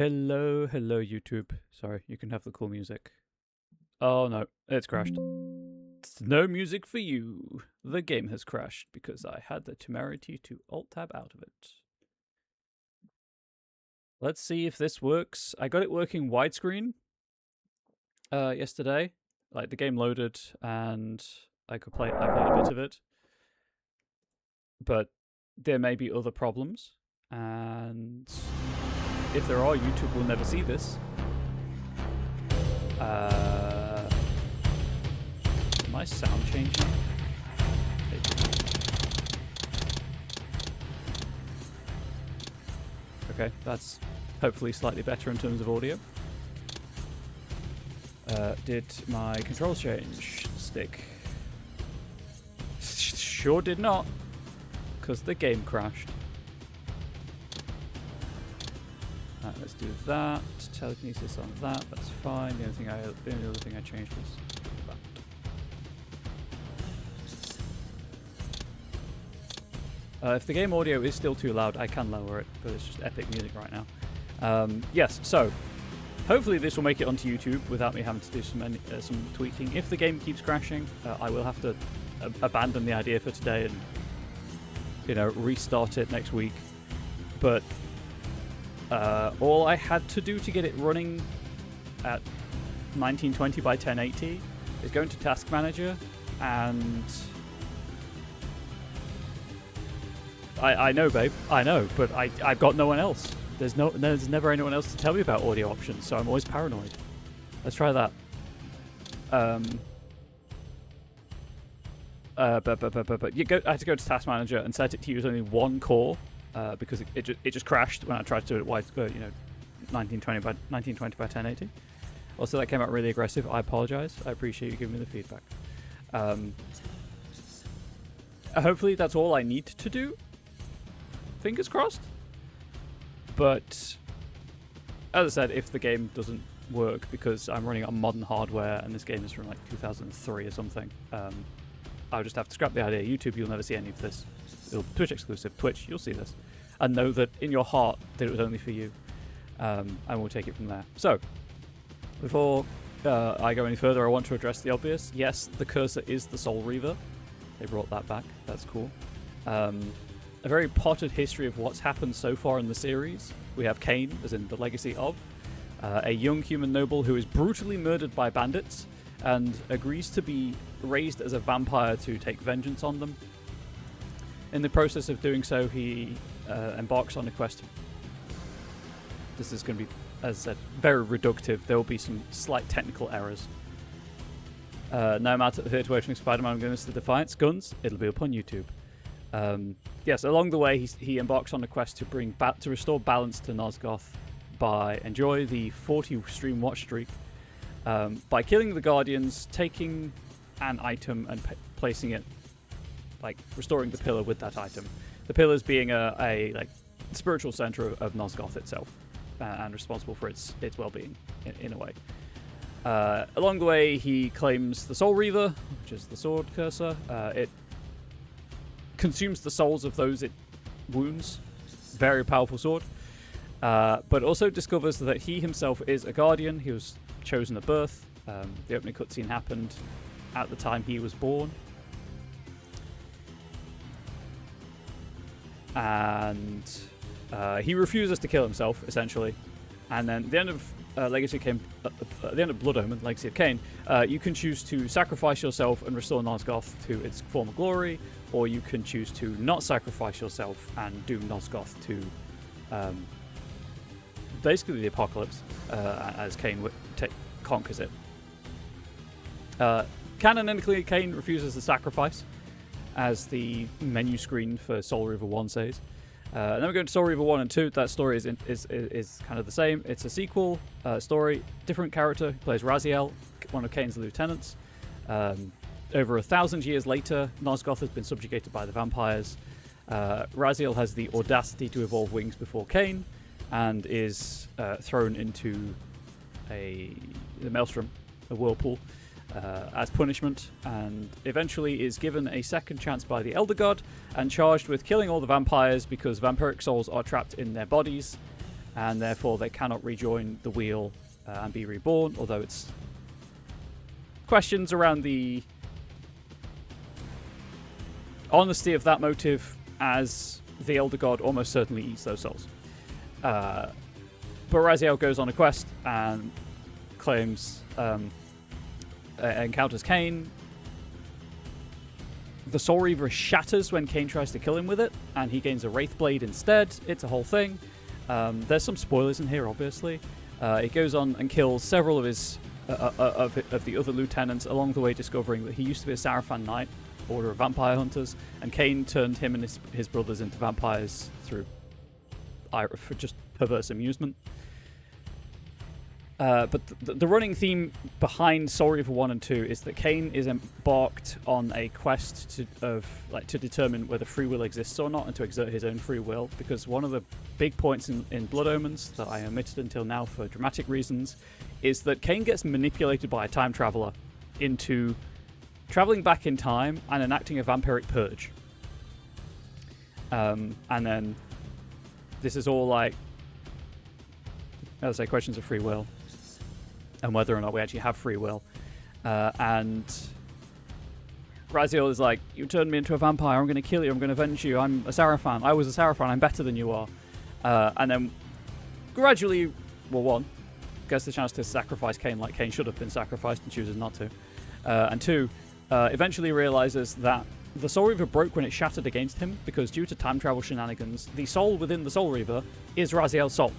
Hello, hello, YouTube. Sorry, you can have the cool music. Oh no, it's crashed. No music for you. The game has crashed because I had the temerity to Alt-Tab out of it. Let's see if this works. I got it working widescreen yesterday. Like, the game loaded and I played a bit of it. But there may be other problems. And if there are, YouTube will never see this. My sound changing? Okay, that's hopefully slightly better in terms of audio. Did my controls change? Stick. Sure did not, because the game crashed. Let's do that. Telekinesis on that. That's fine. The only other thing I changed was that. If the game audio is still too loud, I can lower it, but it's just epic music right now. Yes. So hopefully this will make it onto YouTube without me having to do some tweaking. If the game keeps crashing, I will have to abandon the idea for today and restart it next week. But all I had to do to get it running at 1920 by 1080 is go into Task Manager, and I know, babe, I know, but I've got no one else. There's never anyone else to tell me about audio options, so I'm always paranoid. Let's try that. But I had to go to Task Manager and set it to use only one core. Because it just crashed when I tried to do it wide, 1920 by 1080. Also, that came out really aggressive. I apologize. I appreciate you giving me the feedback. Hopefully, that's all I need to do. Fingers crossed. But as I said, if the game doesn't work because I'm running on modern hardware and this game is from like 2003 or something, I'll just have to scrap the idea. YouTube, you'll never see any of this. It'll Twitch exclusive. Twitch, you'll see this. And know that in your heart that it was only for you. And we'll take it from there. So, before I go any further, I want to address the obvious. Yes, the cursor is the Soul Reaver. They brought that back. That's cool. A very potted history of what's happened so far in the series. We have Kain, as in the legacy of, a young human noble who is brutally murdered by bandits and agrees to be raised as a vampire to take vengeance on them. In the process of doing so, he embarks on a quest. This is going to be, as I said, very reductive. There will be some slight technical errors. Now I'm out at the theatre waiting for Spider-Man Guns to Defiance. Guns, it'll be up on YouTube. Yes, along the way, he embarks on a quest to restore balance to Nosgoth by enjoy the 40 stream watch streak, by killing the Guardians, taking an item and placing it, like restoring the pillar with that item. The pillars being a spiritual center of Nosgoth itself, and responsible for its well-being in a way. Along the way, he claims the Soul Reaver, which is the sword cursor. It consumes the souls of those it wounds. Very powerful sword. But also discovers that he himself is a guardian. He was chosen at birth. The opening cutscene happened at the time he was born. And he refuses to kill himself, essentially. And then at the end of at the end of Blood Omen, Legacy of Kain, you can choose to sacrifice yourself and restore Nosgoth to its former glory, or you can choose to not sacrifice yourself and doom Nosgoth to basically the apocalypse, as Kain conquers it. Canonically, Kain refuses the sacrifice, as the menu screen for Soul Reaver 1 says. Then we go to Soul Reaver 1 and 2. That story is kind of the same. It's a sequel story, different character. He plays Raziel, one of Kain's lieutenants. Over 1,000 years later, Nosgoth has been subjugated by the vampires. Raziel has the audacity to evolve wings before Kain, and is thrown into the Maelstrom, a whirlpool, as punishment, and eventually is given a second chance by the Elder God and charged with killing all the vampires because vampiric souls are trapped in their bodies, and therefore they cannot rejoin the wheel and be reborn, although it's questions around the honesty of that motive, as the Elder God almost certainly eats those souls. But Raziel goes on a quest and claims, encounters Kain. The Soul Reaver shatters when Kain tries to kill him with it, and he gains a Wraith Blade instead. It's a whole thing. There's some spoilers in here, obviously. He goes on and kills several of his of the other lieutenants, along the way discovering that he used to be a Sarafan Knight, Order of Vampire Hunters, and Kain turned him and his brothers into vampires through for just perverse amusement. But the running theme behind Soul Reaver 1 and 2 is that Kain is embarked on a quest to determine whether free will exists or not, and to exert his own free will, because one of the big points in Blood Omens that I omitted until now for dramatic reasons is that Kain gets manipulated by a time traveler into traveling back in time and enacting a vampiric purge. And then this is all like, as I say, questions of free will and whether or not we actually have free will. And Raziel is like, you turned me into a vampire, I'm going to kill you, I'm going to avenge you, I'm a Sarafan, I was a Sarafan, I'm better than you are. And then gradually, well, one, gets the chance to sacrifice Kain like Kain should have been sacrificed and chooses not to. And two, eventually realizes that the Soul Reaver broke when it shattered against him, because due to time travel shenanigans, the soul within the Soul Reaver is Raziel's soul.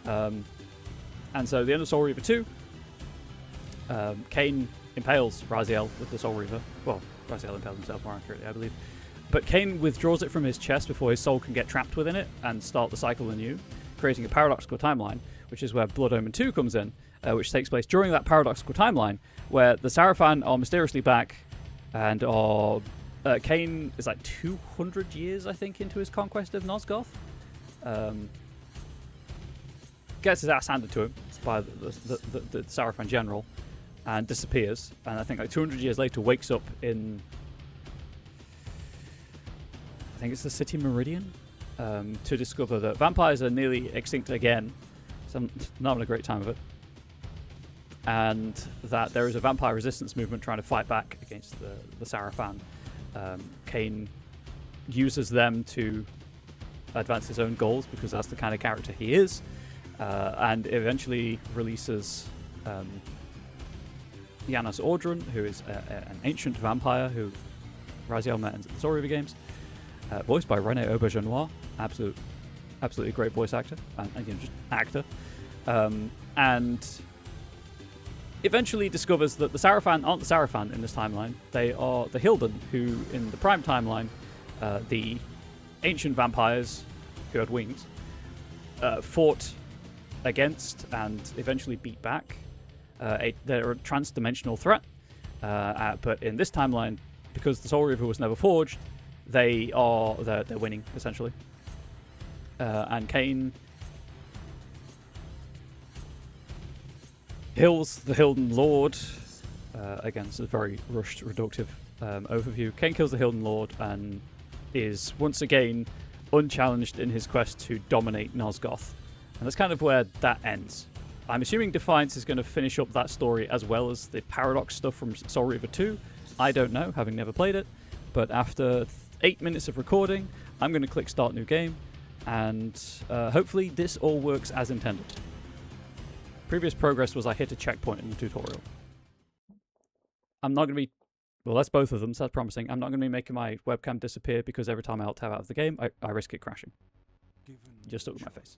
And so, the end of Soul Reaver 2, Kain impales Raziel with the Soul Reaver. Well, Raziel impales himself more accurately, I believe. But Kain withdraws it from his chest before his soul can get trapped within it and start the cycle anew, creating a paradoxical timeline, which is where Blood Omen 2 comes in, which takes place during that paradoxical timeline, where the Sarafan are mysteriously back and are... Kain is like 200 years, I think, into his conquest of Nosgoth. Gets his ass handed to him by the Sarafan general and disappears. And I think like 200 years later wakes up in... I think it's the City Meridian, to discover that vampires are nearly extinct again. So I'm not having a great time of it. And that there is a vampire resistance movement trying to fight back against the Sarafan. Kain uses them to advance his own goals, because that's the kind of character he is, and eventually releases Janos Audrun, who is an ancient vampire who Raziel met in the Soul Reaver games, voiced by René Auberjonois, absolutely great voice actor, and just actor, and eventually discovers that the Sarafan aren't the Sarafan in this timeline. They are the Hilden, who in the Prime timeline, the ancient vampires who had wings, fought against and eventually beat back. They're a trans-dimensional threat, but in this timeline, because the Soul Reaver was never forged, they're winning, essentially. And Kain kills the Hilden Lord. Again, it's a very rushed, reductive overview. Kain kills the Hilden Lord and is once again unchallenged in his quest to dominate Nosgoth. And that's kind of where that ends. I'm assuming Defiance is going to finish up that story as well as the Paradox stuff from Soul Reaver 2. I don't know, having never played it. But after 8 minutes of recording, I'm going to click Start New Game. And hopefully this all works as intended. Previous progress was I hit a checkpoint in the tutorial. I'm not going to be... Well, that's both of them, so that's promising. I'm not going to be making my webcam disappear, because every time I alt-tab out of the game, I risk it crashing. Just look at my face.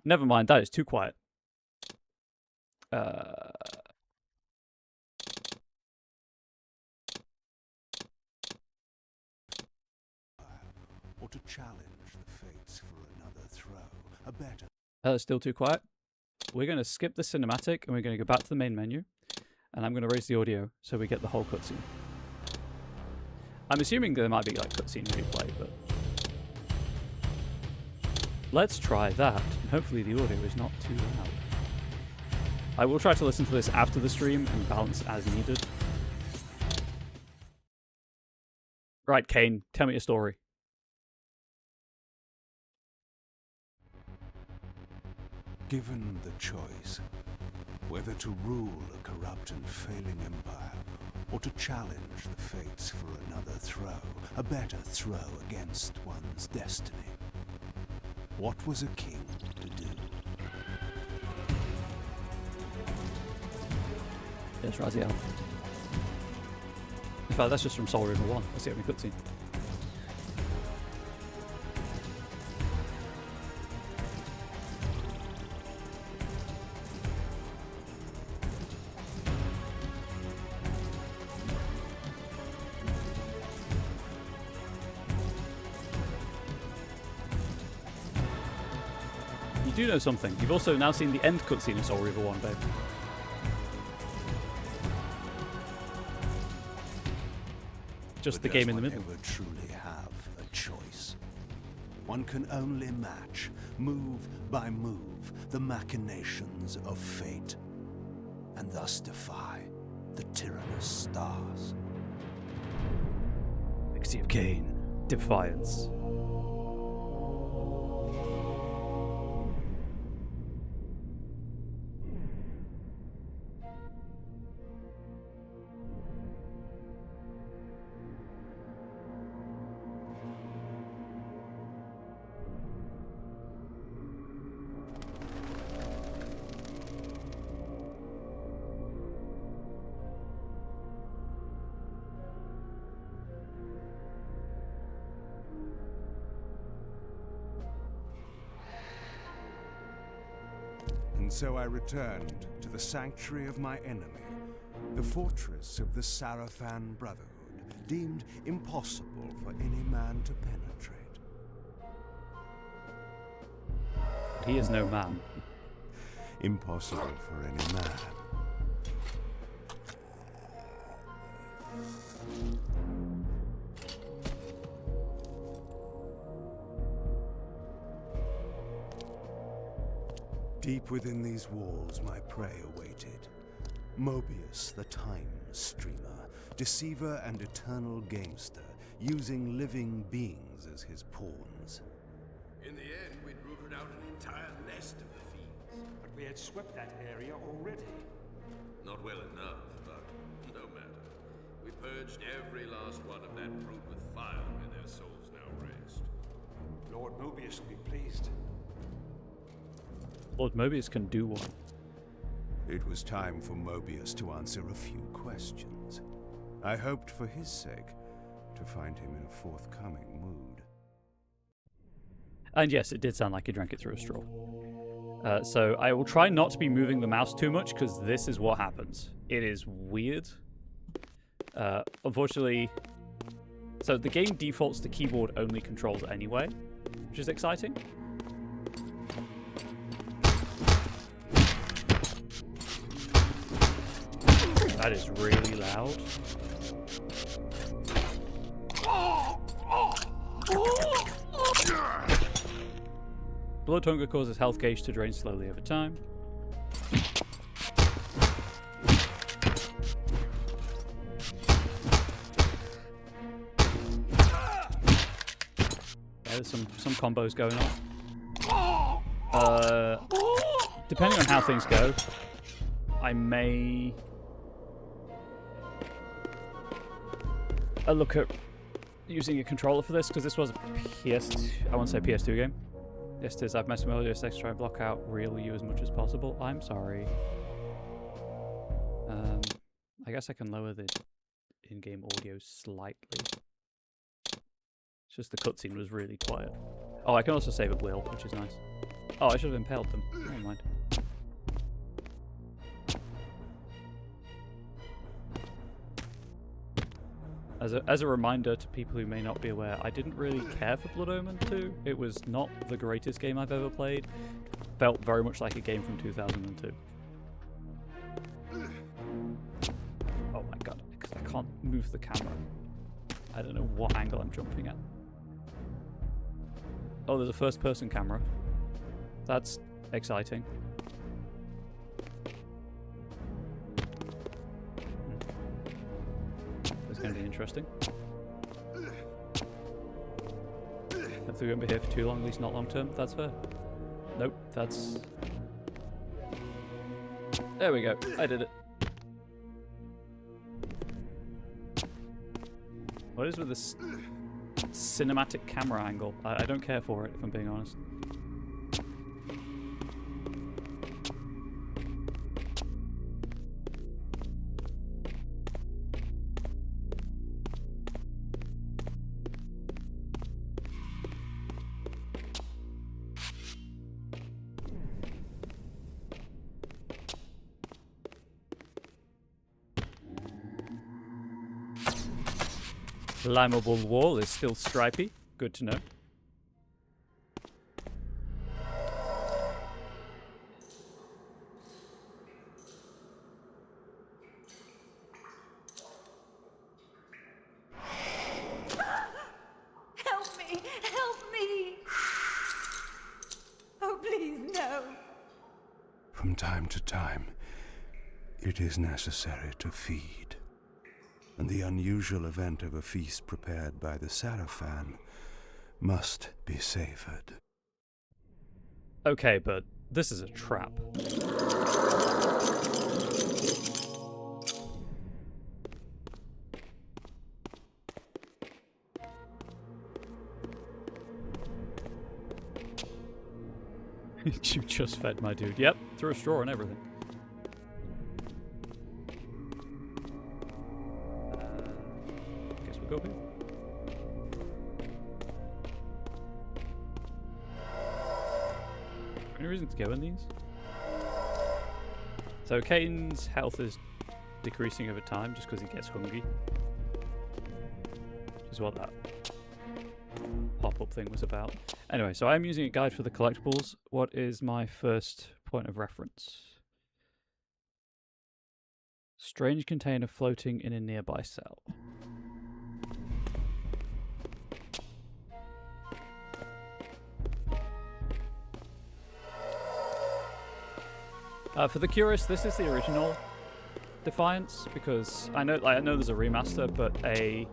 Never mind, that is too quiet. Or to challenge the fates for another throw. A better... It's still too quiet. We're going to skip the cinematic and we're going to go back to the main menu. And I'm going to raise the audio so we get the whole cutscene. I'm assuming there might be like cutscene replay, but... Let's try that, and hopefully the audio is not too loud. I will try to listen to this after the stream and balance as needed. Right, Kain, tell me a story. Given the choice, whether to rule a corrupt and failing empire, or to challenge the fates for another throw, a better throw against one's destiny, what was a king to do? There's Raziel. In fact, that's just from Soul River 1. Let's see how many cutscene. You do know something. You've also now seen the end cutscene in Soul River 1, babe. Just the game in the middle. Does one ever truly have a choice? One can only match, move by move, the machinations of fate, and thus defy the tyrannous stars. Legacy of Kain. Defiance. And so I returned to the sanctuary of my enemy, the fortress of the Sarafan Brotherhood, deemed impossible for any man to penetrate. He is no man. Impossible for any man. Deep within these walls, my prey awaited. Mobius, the time streamer, deceiver and eternal gamester, using living beings as his pawns. In the end, we'd rooted out an entire nest of the fiends. But we had swept that area already. Not well enough, but no matter. We purged every last one of that brood with fire, and their souls now rest. Lord Mobius will be pleased. Lord Mobius can do one. It was time for Mobius to answer a few questions. I hoped for his sake to find him in a forthcoming mood. And yes, it did sound like he drank it through a straw. So I will try not to be moving the mouse too much, because this is what happens. It is weird. Unfortunately, so the game defaults to keyboard-only controls anyway, which is exciting. That is really loud. Blood hunger causes health gauge to drain slowly over time. There's some combos going on. Depending on how things go, I may look at using a controller for this, because this was a I won't say PS2 game. Yes, it is. I've messed with my audio settings to try and block out real you as much as possible. I'm sorry. I guess I can lower the in-game audio slightly. It's just the cutscene was really quiet. Oh, I can also save at will, which is nice. Oh, I should have impaled them. Never mind. As a reminder to people who may not be aware, I didn't really care for Blood Omen 2. It was not the greatest game I've ever played. Felt very much like a game from 2002. Oh my god, because I can't move the camera. I don't know what angle I'm jumping at. Oh, there's a first-person camera. That's exciting. Going to be interesting. Hopefully we won't be here for too long, at least not long term. That's fair. Nope, that's There we go. I did it. What is with this cinematic camera angle? I don't care for it, if I'm being honest. Climbable wall is still stripy. Good to know. Help me! Help me! Oh, please, no. From time to time, it is necessary to feed. And the unusual event of a feast prepared by the Sarafan must be savored. Okay, but this is a trap. You just fed my dude. Yep, threw a straw and everything. Guess we'll go here. Any reason to go in these? So Kain's health is decreasing over time just because he gets hungry. Which is what that pop-up thing was about. Anyway, so I'm using a guide for the collectibles. What is my first point of reference? Strange container floating in a nearby cell. For the curious, this is the original Defiance, because I know there's a remaster, but a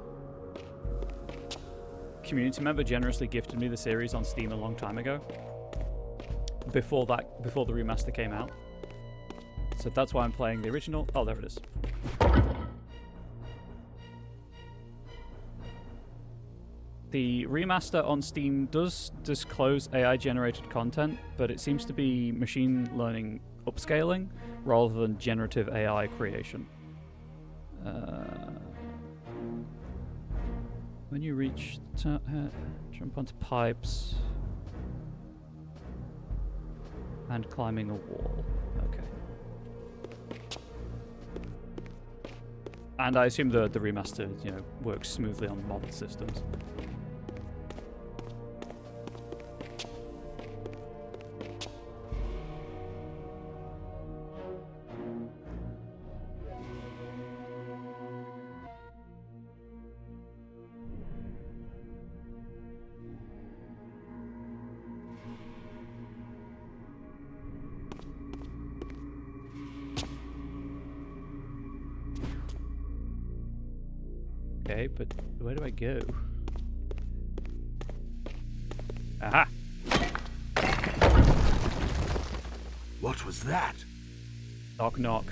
community member generously gifted me the series on Steam a long time ago. Before the remaster came out. So that's why I'm playing the original. Oh, there it is. The remaster on Steam does disclose AI-generated content, but it seems to be machine learning upscaling rather than generative AI creation. When you reach jump onto pipes and climbing a wall. Okay. And I assume the remaster, works smoothly on modern systems. Okay, but where do I go? Aha! What was that? Knock knock.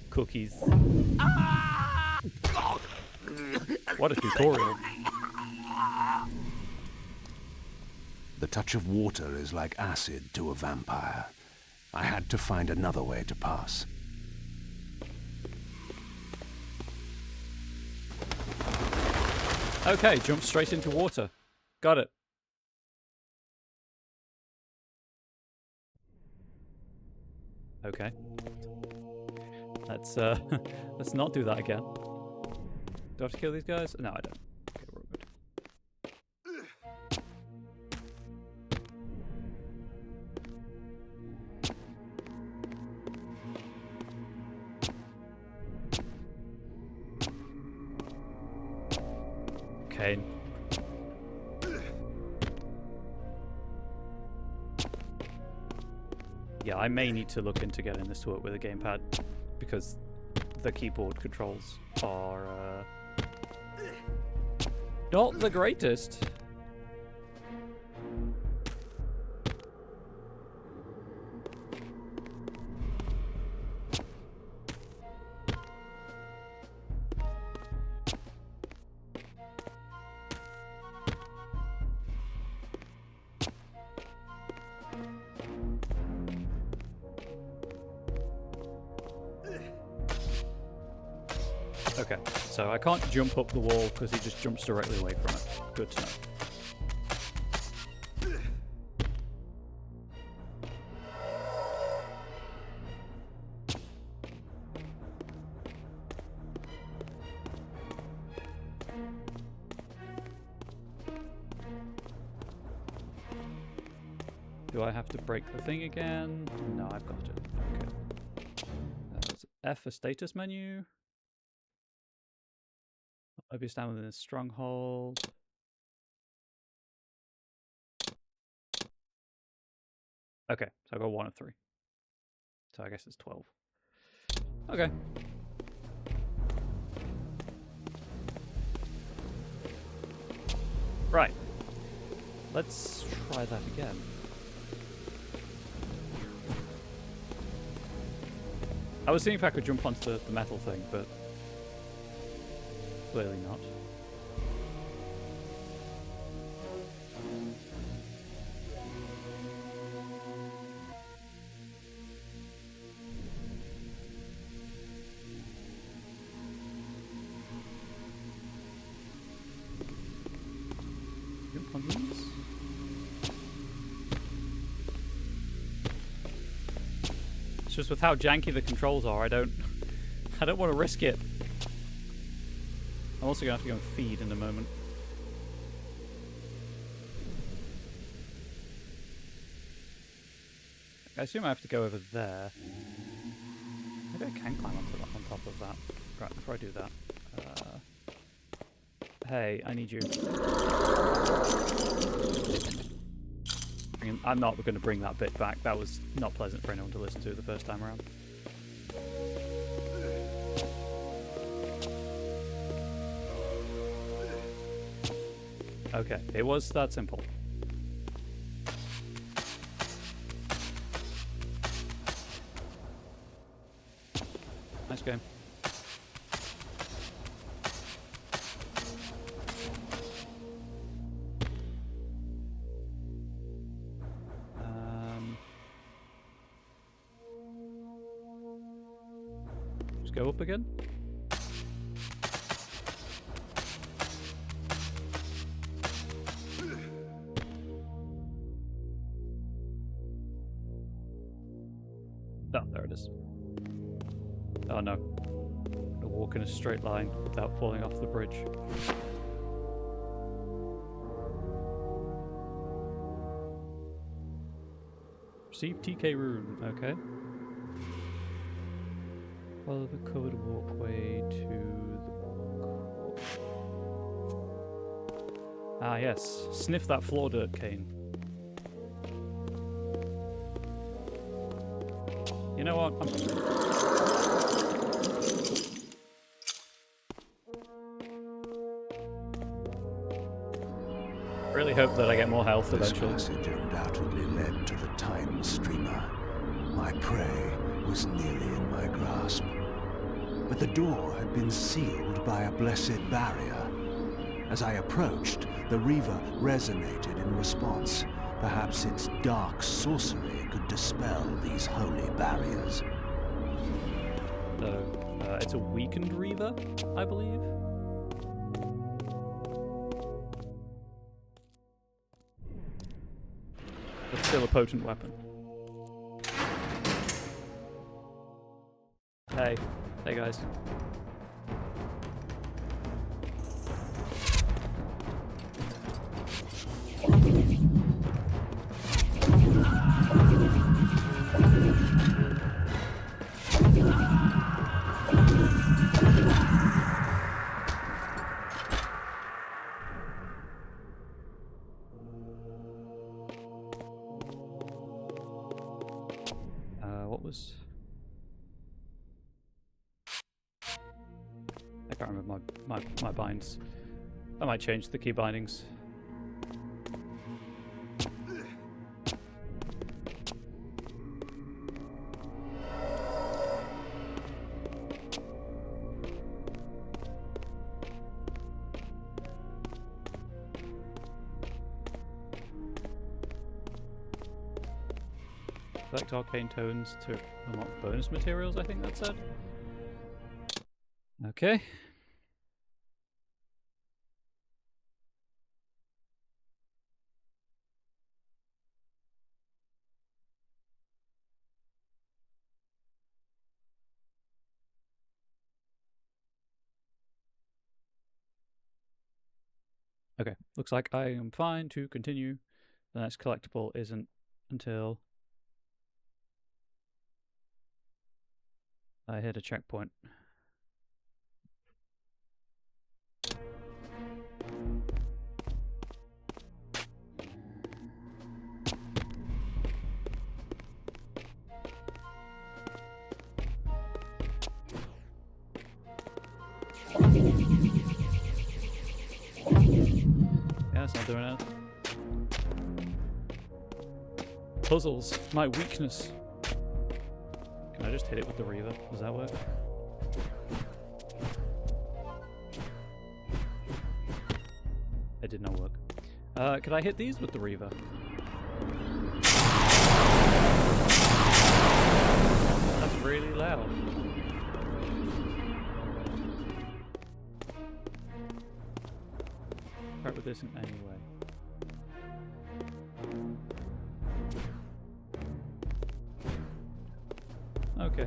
Cookies. What a tutorial. The touch of water is like acid to a vampire. I had to find another way to pass. Okay, jump straight into water. Got it. Okay. Let's let's not do that again. Do I have to kill these guys? No, I don't. Okay, we're all good. Kain. Yeah, I may need to look into getting this to work with a gamepad because the keyboard controls are not the greatest. Okay, so I can't jump up the wall because he just jumps directly away from it. Good to know. Do I have to break the thing again? No, I've got it. Okay. There's F for status menu. Hope you stand within a stronghold. Okay, so I got 1 of 3. So I guess it's 12. Okay. Right. Let's try that again. I was seeing if I could jump onto the metal thing, but clearly not. Jump on these. It's just with how janky the controls are, I don't want to risk it. I'm also going to have to go and feed in a moment. I assume I have to go over there. Maybe I can climb onto that, on top of that. Right, before I do that. Hey, I need you. I'm not going to bring that bit back. That was not pleasant for anyone to listen to the first time around. Okay, it was that simple. Nice game. Just go up again. Oh, there it is. Oh no. I walk in a straight line without falling off the bridge. Receive TK rune, okay. Follow the covered walkway to the... Ah yes, sniff that floor dirt, Kain. You know what? Really hope that I get more health eventually. This passage undoubtedly led to the time streamer. My prey was nearly in my grasp. But the door had been sealed by a blessed barrier. As I approached, the Reaver resonated in response. Perhaps its dark sorcery could dispel these holy barriers. So, it's a weakened Reaver, I believe. But still a potent weapon. Hey. Hey guys. What was... I can't remember my binds. I might change the key bindings. Collect arcane tones to unlock bonus materials, I think that said. Okay. Okay, looks like I am fine to continue. The next collectible isn't until I hit a checkpoint. Yeah, it's not doing it. Puzzles, my weakness. Can I just hit it with the Reaver? Does that work? It did not work. Could I hit these with the Reaver? That's really loud. Right with this in any way. Okay.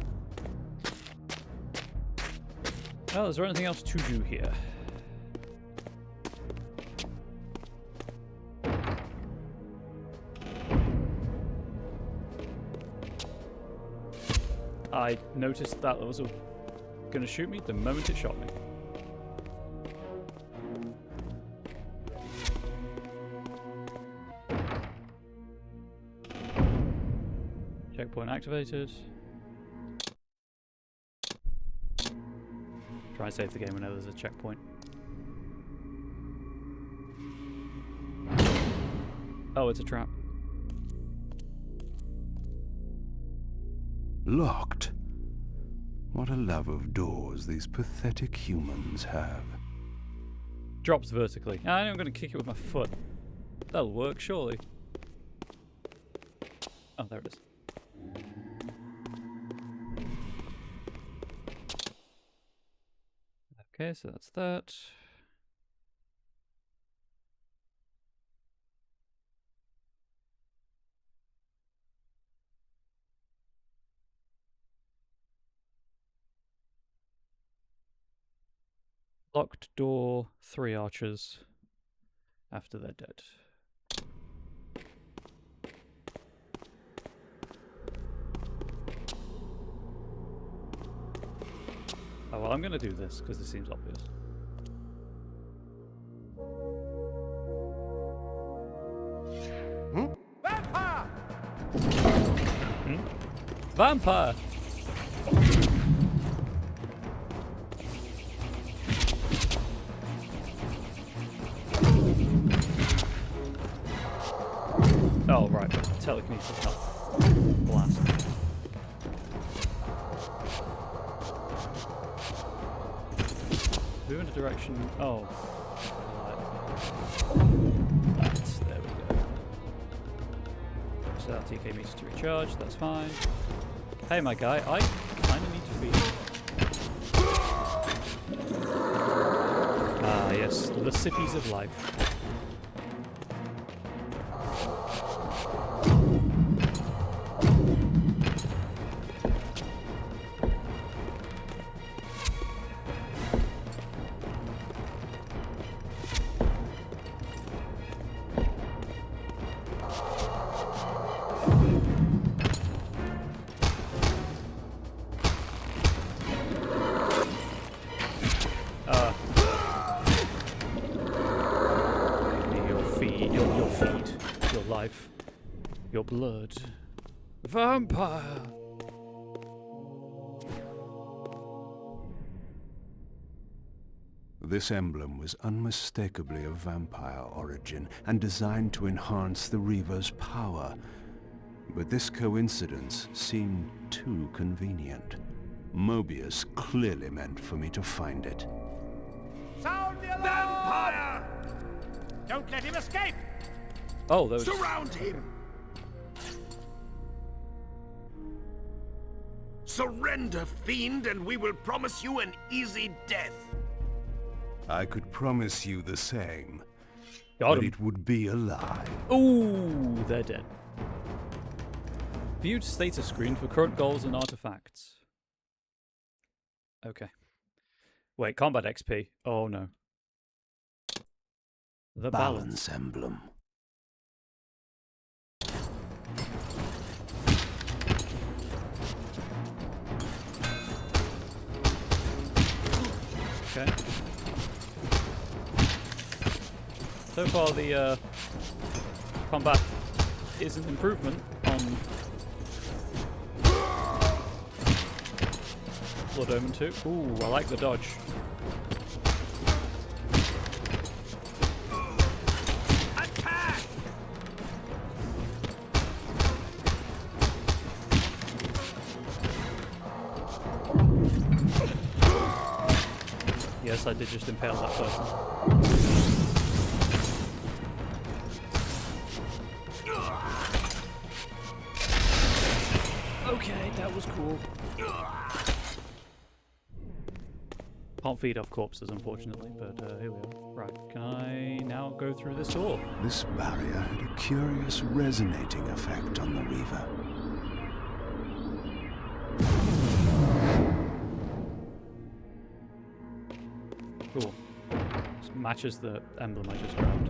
Well, is there anything else to do here? I noticed that was going to shoot me the moment it shot me. Checkpoint activated. Try and save the game whenever there's a checkpoint. Oh, it's a trap. Locked. What a love of doors these pathetic humans have. Drops vertically. I'm going to kick it with my foot. That'll work, surely. Oh, there it is. Okay, so that's that. Locked door, 3 archers after they're dead. Oh, well, I'm going to do this because this seems obvious. Vampire! Vampire! Oh, right, but telekinesis, not blast. Move in a direction. Oh. That's, there we go. So that TK meter to recharge, that's fine. Hey, my guy, I kind of need to feed. Ah, yes, the cities of life. Your blood. Vampire! This emblem was unmistakably of vampire origin and designed to enhance the Reaver's power. But this coincidence seemed too convenient. Mobius clearly meant for me to find it. Sound the alarm! Vampire! Don't let him escape! Oh, those. Surround him! Surrender, fiend, and we will promise you an easy death. I could promise you the same, Got but him. it would be a lie. Ooh, they're dead. Viewed status screen for current goals and artifacts. Okay. Wait, combat XP. Oh no. The balance. emblem. Okay. So far, the combat is an improvement on Blood Omen 2. Ooh, I like the dodge. Attack! Yes, I did just impale that person. Okay, that was cool. Can't feed off corpses, unfortunately, but here we are. Right, can I now go through this door? This barrier had a curious resonating effect on the Reaver. Cool. This matches the emblem I just grabbed.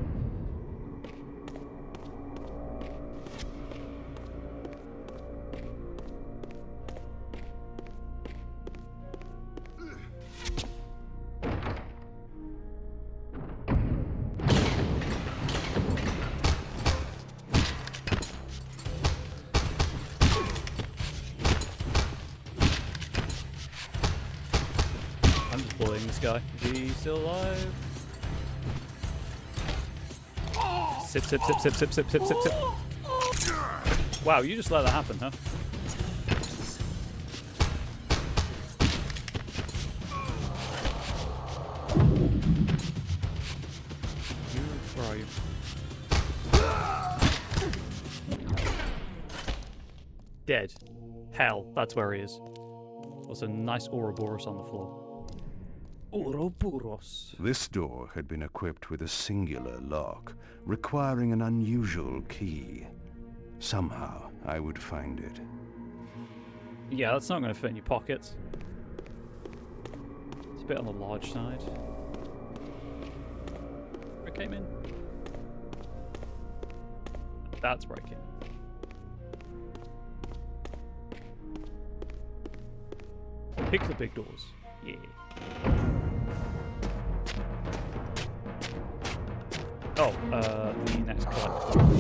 I'm just bullying this guy. Is he still alive? Sip, sip, sip, sip, sip, sip, sip, sip, sip. Wow, you just let that happen, huh? Where are you? Dead. Hell, that's where he is. There's a nice Ouroboros on the floor. Ouroboros. This door had been equipped with a singular lock, requiring an unusual key. Somehow, I would find it. Yeah, that's not going to fit in your pockets. It's a bit on the large side. Where I came in. That's where I came in. Pick the big doors. Yeah. Oh, the next collectible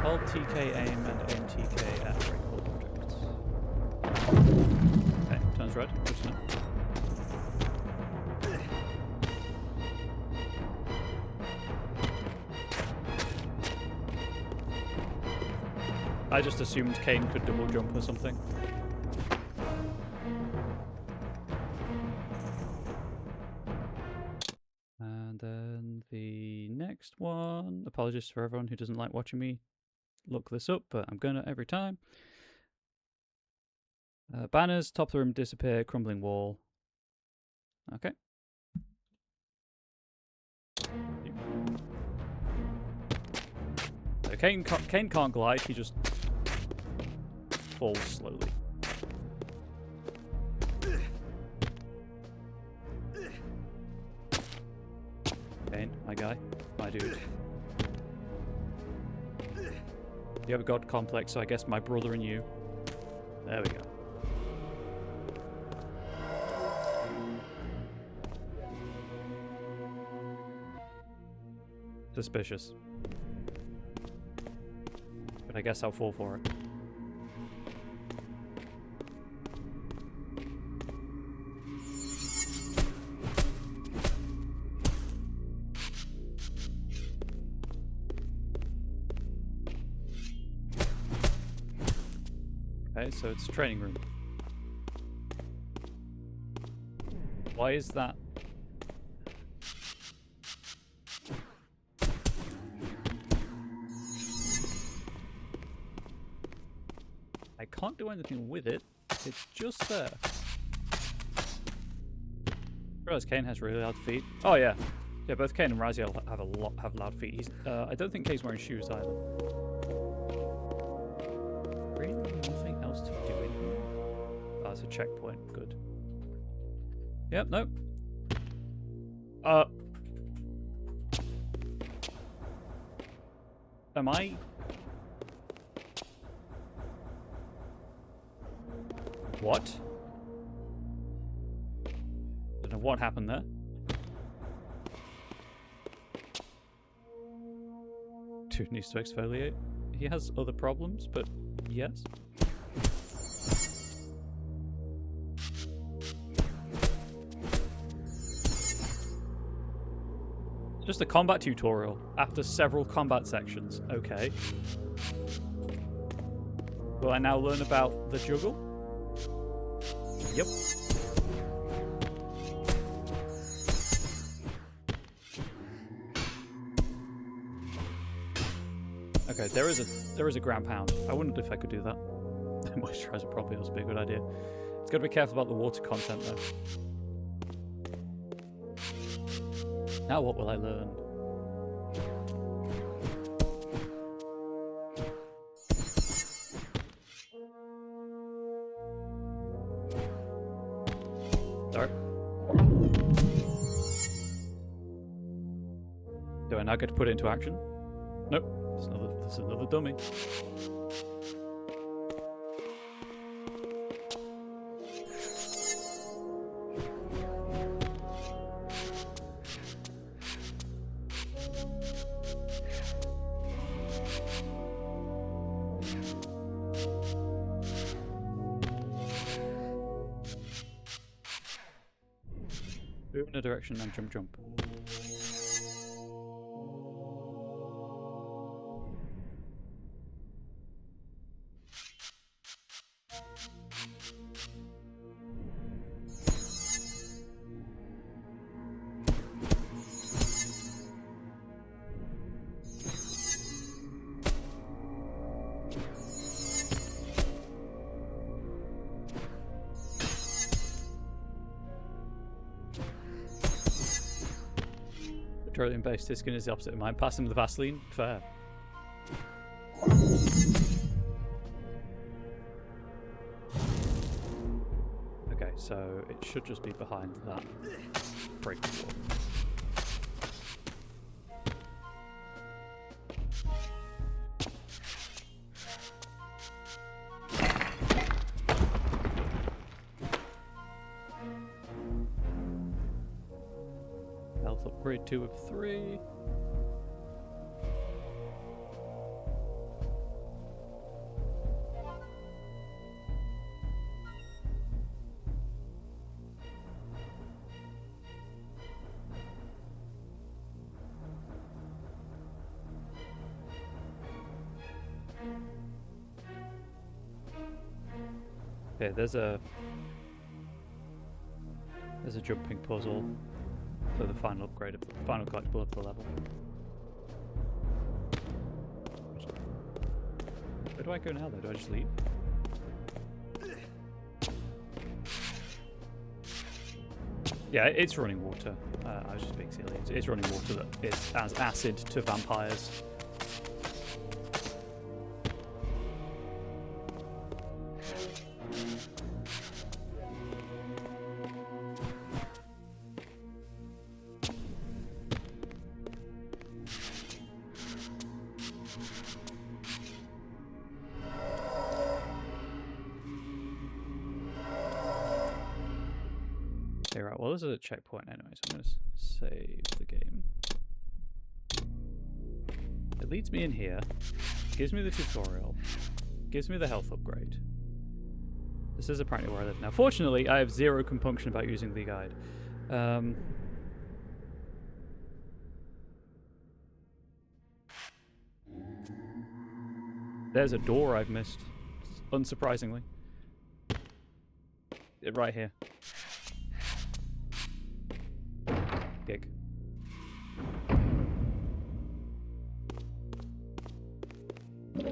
Hold TK aim and aim TK at breakable objects. Okay, turns red. Good to know. I just assumed Kain could double jump or something. And then the next one. Apologies for everyone who doesn't like watching me look this up, but I'm gonna every time. Banners, top of the room disappear, crumbling wall. Okay. Kain can't glide, he just falls slowly. Kain, my guy, my dude. You have a god complex, so I guess my brother and you. There we go. Suspicious. But I guess I'll fall for it. Okay, so it's a training room. Why is that? I can't do anything with it. It's just there. realize Kain has really loud feet. Oh yeah, yeah. Both Kain and Raziel have loud feet. He's. I don't think Kain's wearing shoes either. Really, nothing else to do in here. Oh, it's a checkpoint. Good. Yep. Nope. Am I? What? Don't know what happened there. Dude needs to exfoliate. He has other problems, but yes. Just a combat tutorial after several combat sections. Okay. Will I now learn about the juggle? Yep. Okay, there is a ground pound. I wondered if I could do that. Moisturizer probably also be a good idea. It's got to be careful about the water content though. Now what will I learn? Sorry. Do I now get to put it into action? Nope. There's another dummy. Move in a direction and jump. Petroleum-based his skin is the opposite of mine. Pass him the Vaseline. Fair. Okay, so it should just be behind that break wall. Health upgrade 2 of 3. Okay, there's a jumping puzzle for the final upgrade of the final collectible of the level. Where do I go now though? Do I just leave? Yeah, it's running water. I was just being silly. It's running water that is as acid to vampires. Okay, right, well this is a checkpoint anyway, so I'm going to save the game. It leads me in here, gives me the tutorial, gives me the health upgrade. This is apparently where I live now. Fortunately, I have zero compunction about using the guide. There's a door I've missed, unsurprisingly. Right here. Gig. I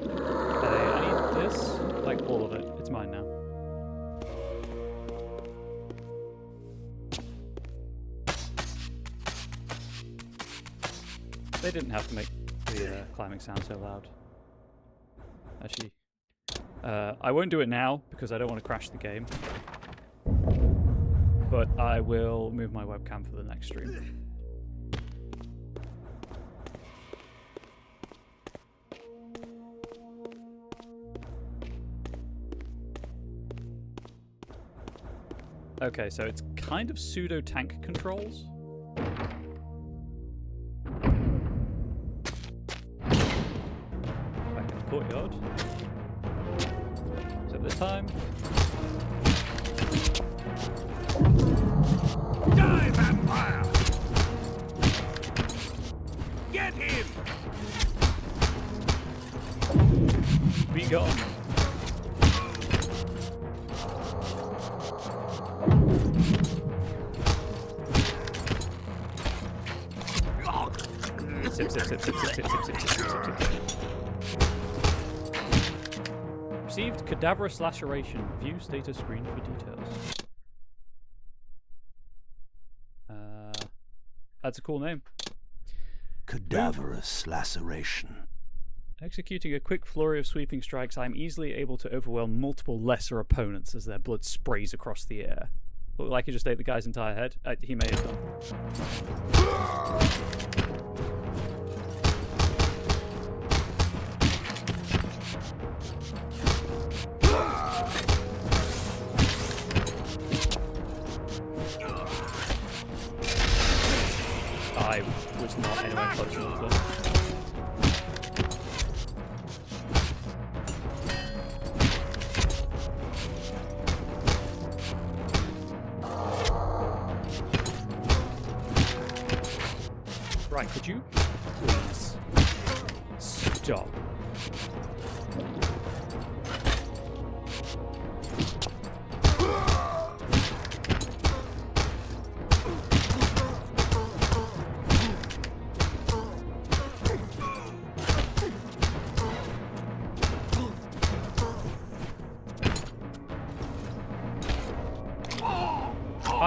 need this, like all of it. It's mine now. They didn't have to make the climbing sound so loud. Actually, I won't do it now because I don't want to crash the game. But I will move my webcam for the next stream. Okay, so it's kind of pseudo tank controls. Back in the courtyard. So this time. Die, vampire! Get him! Be gone. Sip, sip, sip, sip, sip, sip, sip, sip, sip, sip, sip. Received cadaverous laceration. View status screen for details. That's a cool name. Cadaverous laceration. Executing a quick flurry of sweeping strikes, I am easily able to overwhelm multiple lesser opponents as their blood sprays across the air. Looked like he just ate the guy's entire head. He may have done. I was not anywhere close enough though. Right, could you please stop?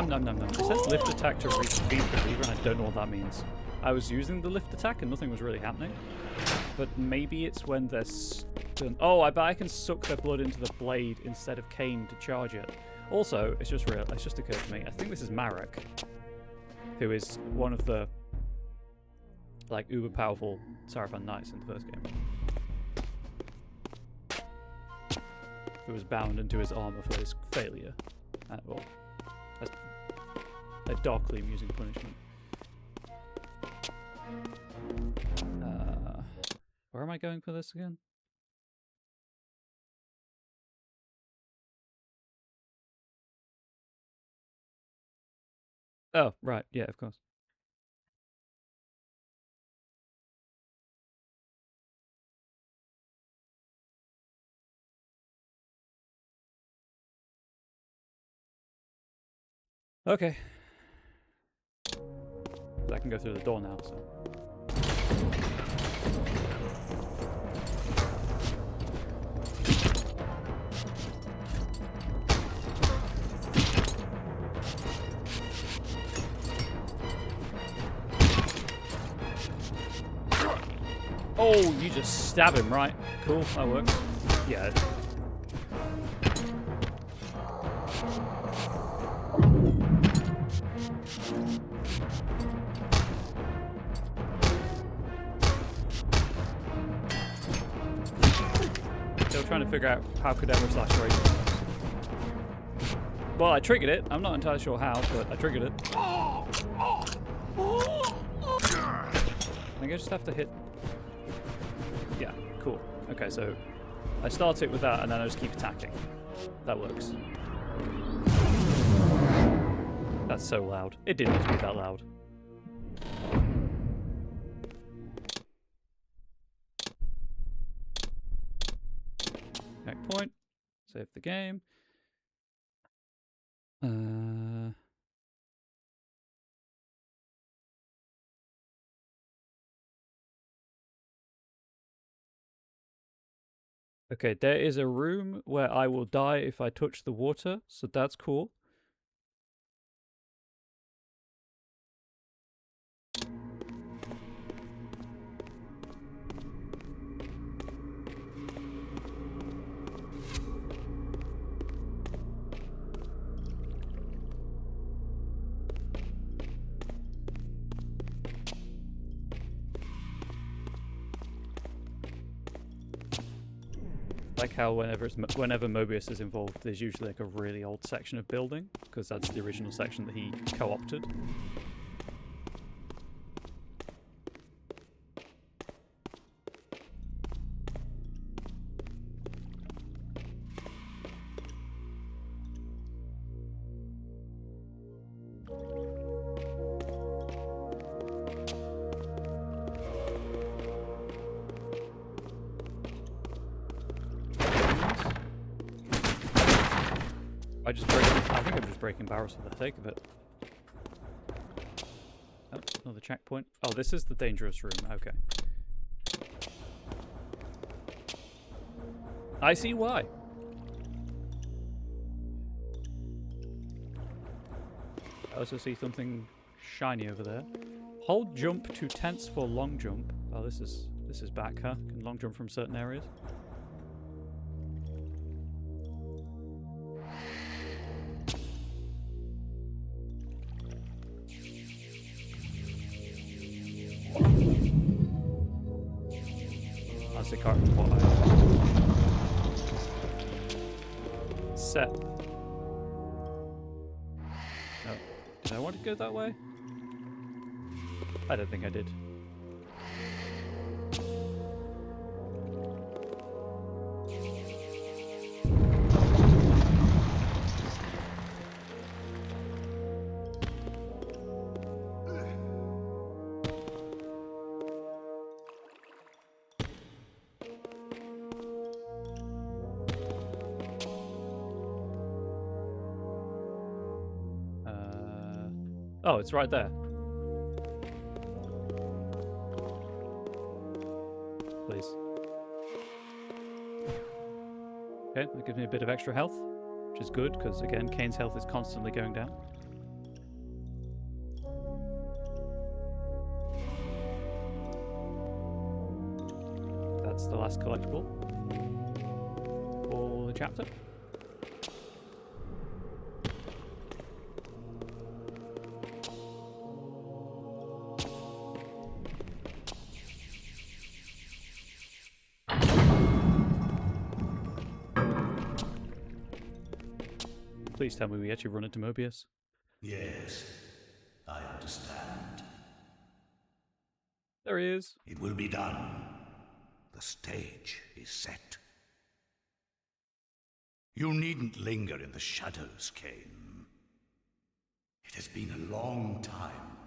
Nom. It says lift attack to reach the lever, and I don't know what that means. I was using the lift attack and nothing was really happening. But maybe it's when they're stunned. Oh, I bet I can suck their blood into the blade instead of Kain to charge it. Also, it's just occurred to me, I think this is Marek, who is one of the like uber powerful Seraphon Knights in the first game. Who was bound into his armor for his failure. Well, a darkly amusing punishment. Where am I going for this again? Oh, right. Yeah, of course. Okay. I can go through the door now, so. Oh, you just stab him, right? Cool, that works. Yeah. Still trying to figure out how cadaverous laceration works. Well, I triggered it. I'm not entirely sure how, but I triggered it. I think I just have to hit. Yeah, cool. Okay, so I start it with that and then I just keep attacking. That works. That's so loud. It didn't need to be that loud. Checkpoint. Save the game. Okay, there is a room where I will die if I touch the water, so that's cool. like how whenever Mobius is involved, there's usually like a really old section of building, because that's the original section that he co-opted. I think I'm just breaking barrels for the sake of it. Oh, another checkpoint. Oh, this is the dangerous room. Okay. I see why. I also see something shiny over there. Hold jump to tense for long jump. Oh, this is back, huh? Can long jump from certain areas. I can't remember what I set. No. Did I want to go that way? I don't think I did. Oh, it's right there. Please. Okay, that gives me a bit of extra health, which is good, because again, Kain's health is constantly going down. That's the last collectible for the chapter. Please tell me we actually run into Mobius. Yes, I understand. There he is. It will be done. The stage is set. You needn't linger in the shadows, Kain. It has been a long time,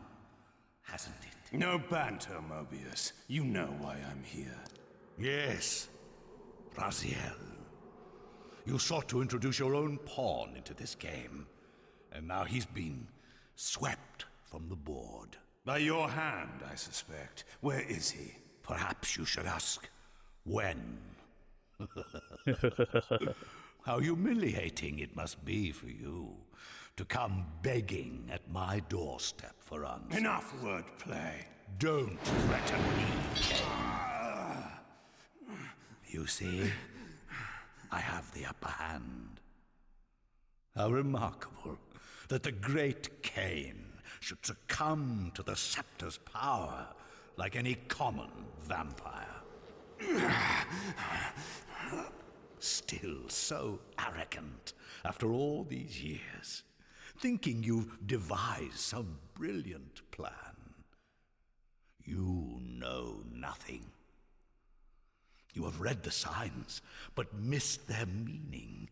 hasn't it? No banter, Mobius. You know why I'm here. Yes, Raziel. You sought to introduce your own pawn into this game, and now he's been swept from the board. By your hand, I suspect. Where is he? Perhaps you should ask, when? How humiliating it must be for you to come begging at my doorstep for answers. Enough wordplay. Don't threaten me, Kain. You see, I have the upper hand. How remarkable that the great Kain should succumb to the scepter's power like any common vampire. Still so arrogant after all these years, thinking you've devised some brilliant plan. You know nothing. You have read the signs, but missed their meaning.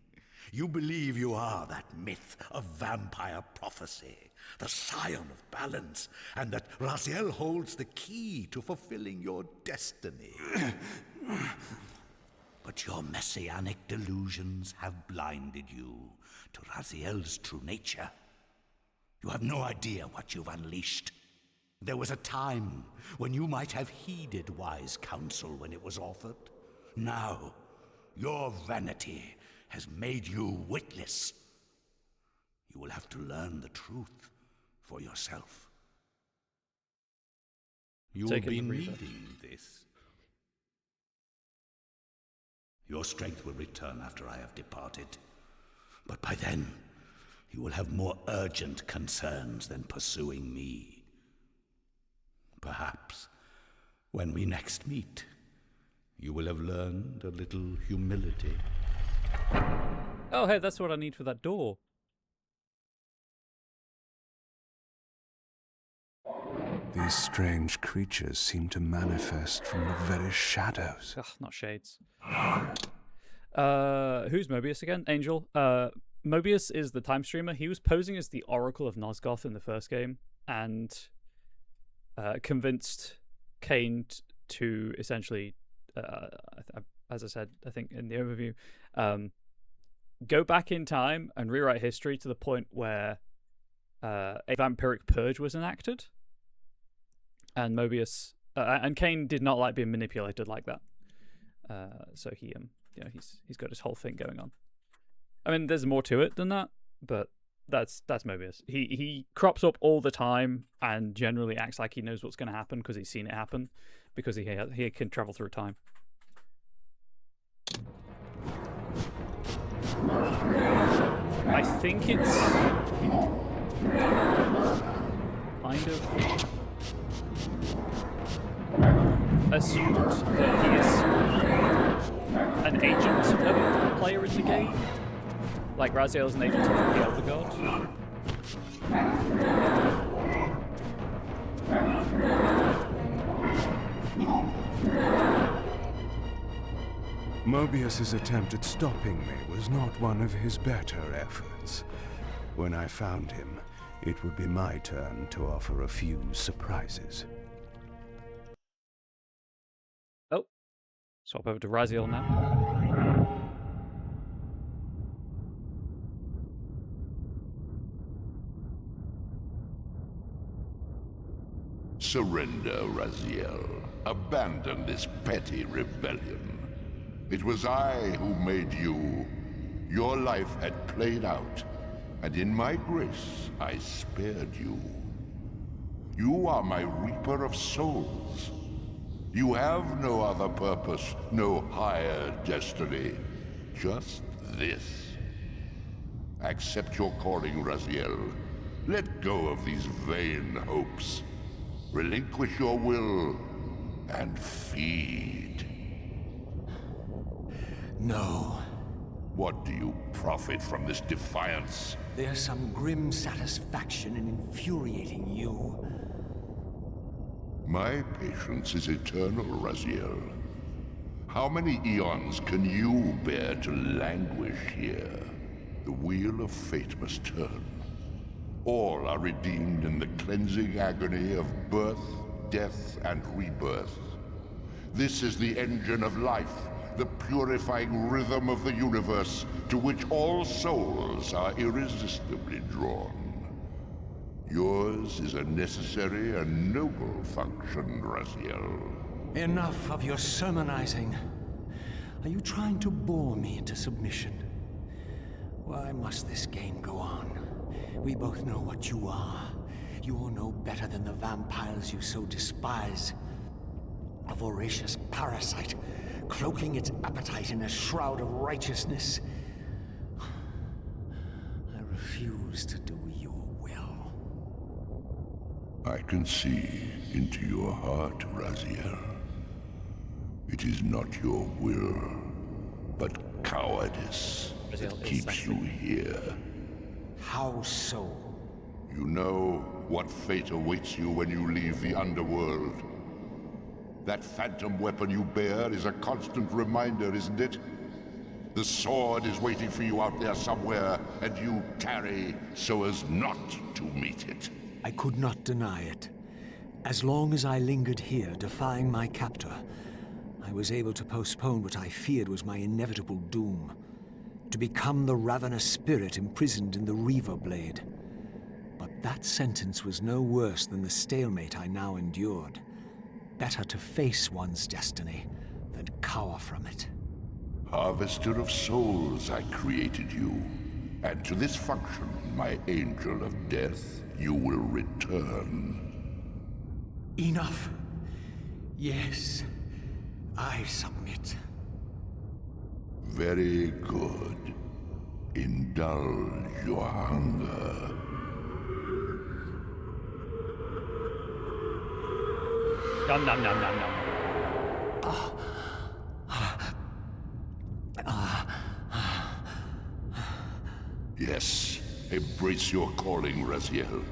You believe you are that myth of vampire prophecy, the scion of balance, and that Raziel holds the key to fulfilling your destiny. But your messianic delusions have blinded you to Raziel's true nature. You have no idea what you've unleashed. There was a time when you might have heeded wise counsel when it was offered. Now, your vanity has made you witless. You will have to learn the truth for yourself. You will be needing this. Your strength will return after I have departed. But by then, you will have more urgent concerns than pursuing me. Perhaps, when we next meet, you will have learned a little humility. Oh, hey, that's what I need for that door. These strange creatures seem to manifest from the very shadows. Ugh, not shades. Who's Mobius again? Angel. Mobius is the time streamer. He was posing as the Oracle of Nosgoth in the first game and convinced Kain to essentially, as I said, I think in the overview, go back in time and rewrite history to the point where a vampiric purge was enacted. And Mobius and Kain did not like being manipulated like that. So he he's got his whole thing going on. I mean, there's more to it than that, but that's Mobius. He crops up all the time and generally acts like he knows what's going to happen because he's seen it happen, because he can travel through time. I think it's kind of assumed that he is an agent of a player in the game. Like Raziel is an agent of the Elder God. Mobius's attempt at stopping me was not one of his better efforts. When I found him, it would be my turn to offer a few surprises. Oh, swap over to Raziel now. Surrender, Raziel. Abandon this petty rebellion. It was I who made you. Your life had played out, and in my grace, I spared you. You are my Reaper of Souls. You have no other purpose, no higher destiny. Just this. Accept your calling, Raziel. Let go of these vain hopes. Relinquish your will, and feed. No. What do you profit from this defiance? There's some grim satisfaction in infuriating you. My patience is eternal, Raziel. How many eons can you bear to languish here? The wheel of fate must turn. All are redeemed in the cleansing agony of birth, death, and rebirth. This is the engine of life, the purifying rhythm of the universe, to which all souls are irresistibly drawn. Yours is a necessary and noble function, Raziel. Enough of your sermonizing. Are you trying to bore me into submission? Why must this game go on? We both know what you are. You're no better than the vampires you so despise. A voracious parasite, cloaking its appetite in a shroud of righteousness. I refuse to do your will. I can see into your heart, Raziel. It is not your will, but cowardice that keeps you here. How so? You know what fate awaits you when you leave the underworld. That phantom weapon you bear is a constant reminder, isn't it? The sword is waiting for you out there somewhere, and you tarry so as not to meet it. I could not deny it. As long as I lingered here, defying my captor, I was able to postpone what I feared was my inevitable doom. To become the ravenous spirit imprisoned in the Reaver Blade. But that sentence was no worse than the stalemate I now endured. Better to face one's destiny than cower from it. Harvester of souls, I created you. And to this function, my angel of death, you will return. Enough. Yes, I submit. Very good. Indulge your hunger. Nom nom nom nom nom. Yes, embrace your calling, Raziel.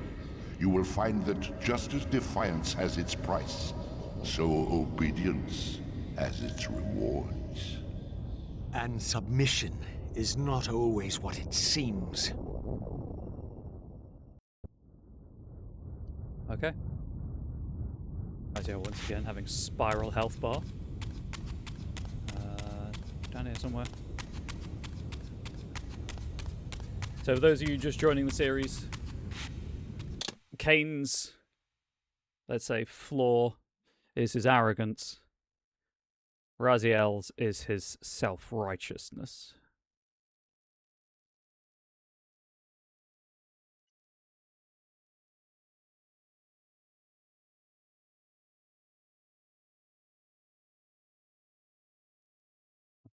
You will find that just as defiance has its price, so obedience has its rewards. And submission is not always what it seems. Okay. Isaiah once again having spiral health bar. Down here somewhere. So for those of you just joining the series, Kain's, let's say, flaw is his arrogance. Raziel's is his self-righteousness.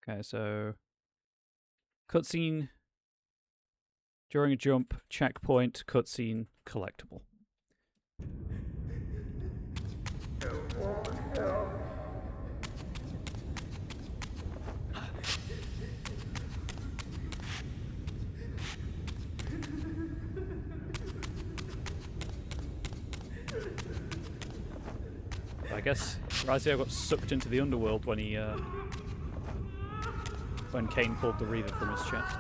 Okay, so cutscene during a jump, checkpoint, cutscene, collectible. I guess Raziel got sucked into the underworld when he when Kain pulled the Reaver from his chest.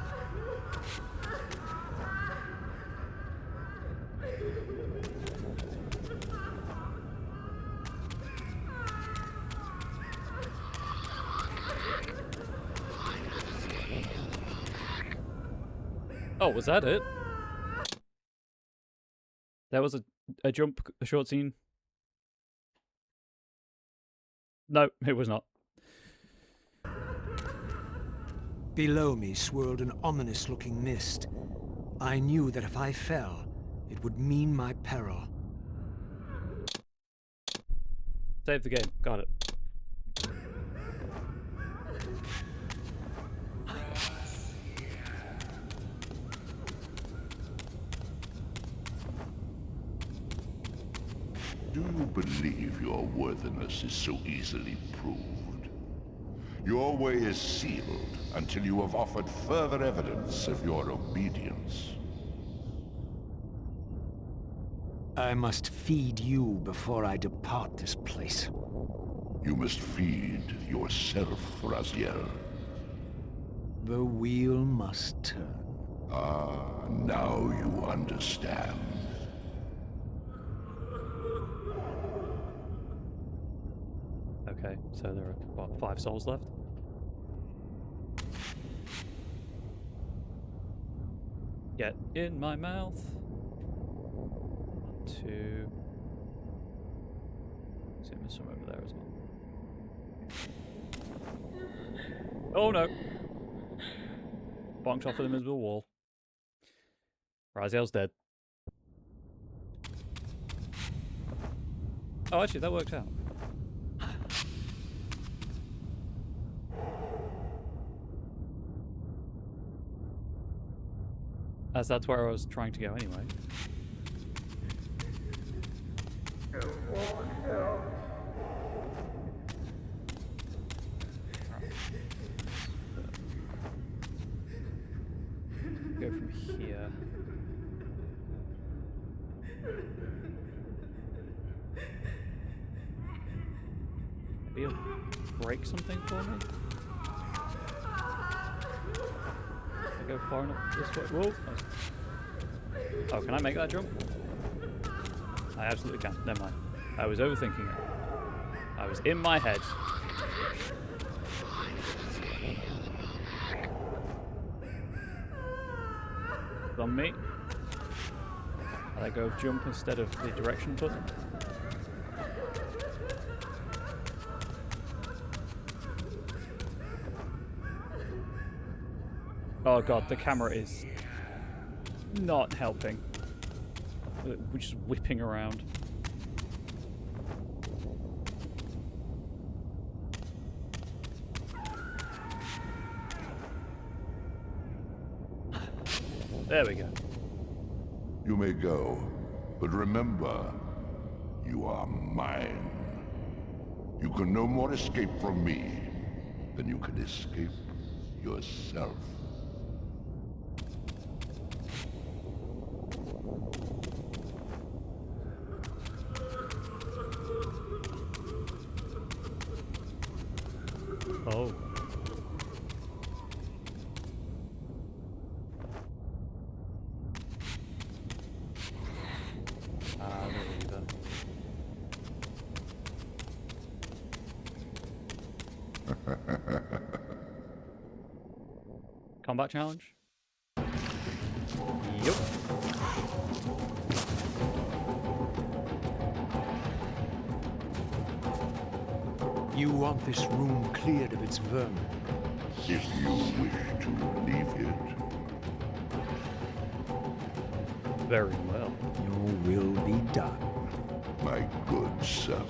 Oh, was that it? There was a jump, a short scene. No, it was not. Below me swirled an ominous-looking mist. I knew that if I fell, it would mean my peril. Save the game. Got it. Do you believe your worthiness is so easily proved? Your way is sealed until you have offered further evidence of your obedience. I must feed you before I depart this place. You must feed yourself, Raziel. The wheel must turn. Ah, now you understand. Okay, so there are, what, 5 souls left? Get in my mouth. 1, 2. See, there's some over there as well. Oh no! Bonked off an invisible wall. Raziel's dead. Oh, actually, that worked out. As that's where I was trying to go anyway. Go from here. Maybe you'll break something for me? I go far enough this way. Whoa! Oh, can I make that jump? I absolutely can. Never mind. I was overthinking it. I was in my head. It's on me. I let go of jump instead of the direction button. Oh god, the camera is not helping. We're just whipping around. There we go. You may go, but remember, you are mine. You can no more escape from me than you can escape yourself. Oh. Ah, the lever. Combat challenge? Yep. You want this room cleared of its vermin? If you wish to leave it, Very well. Your will be done. my good servant.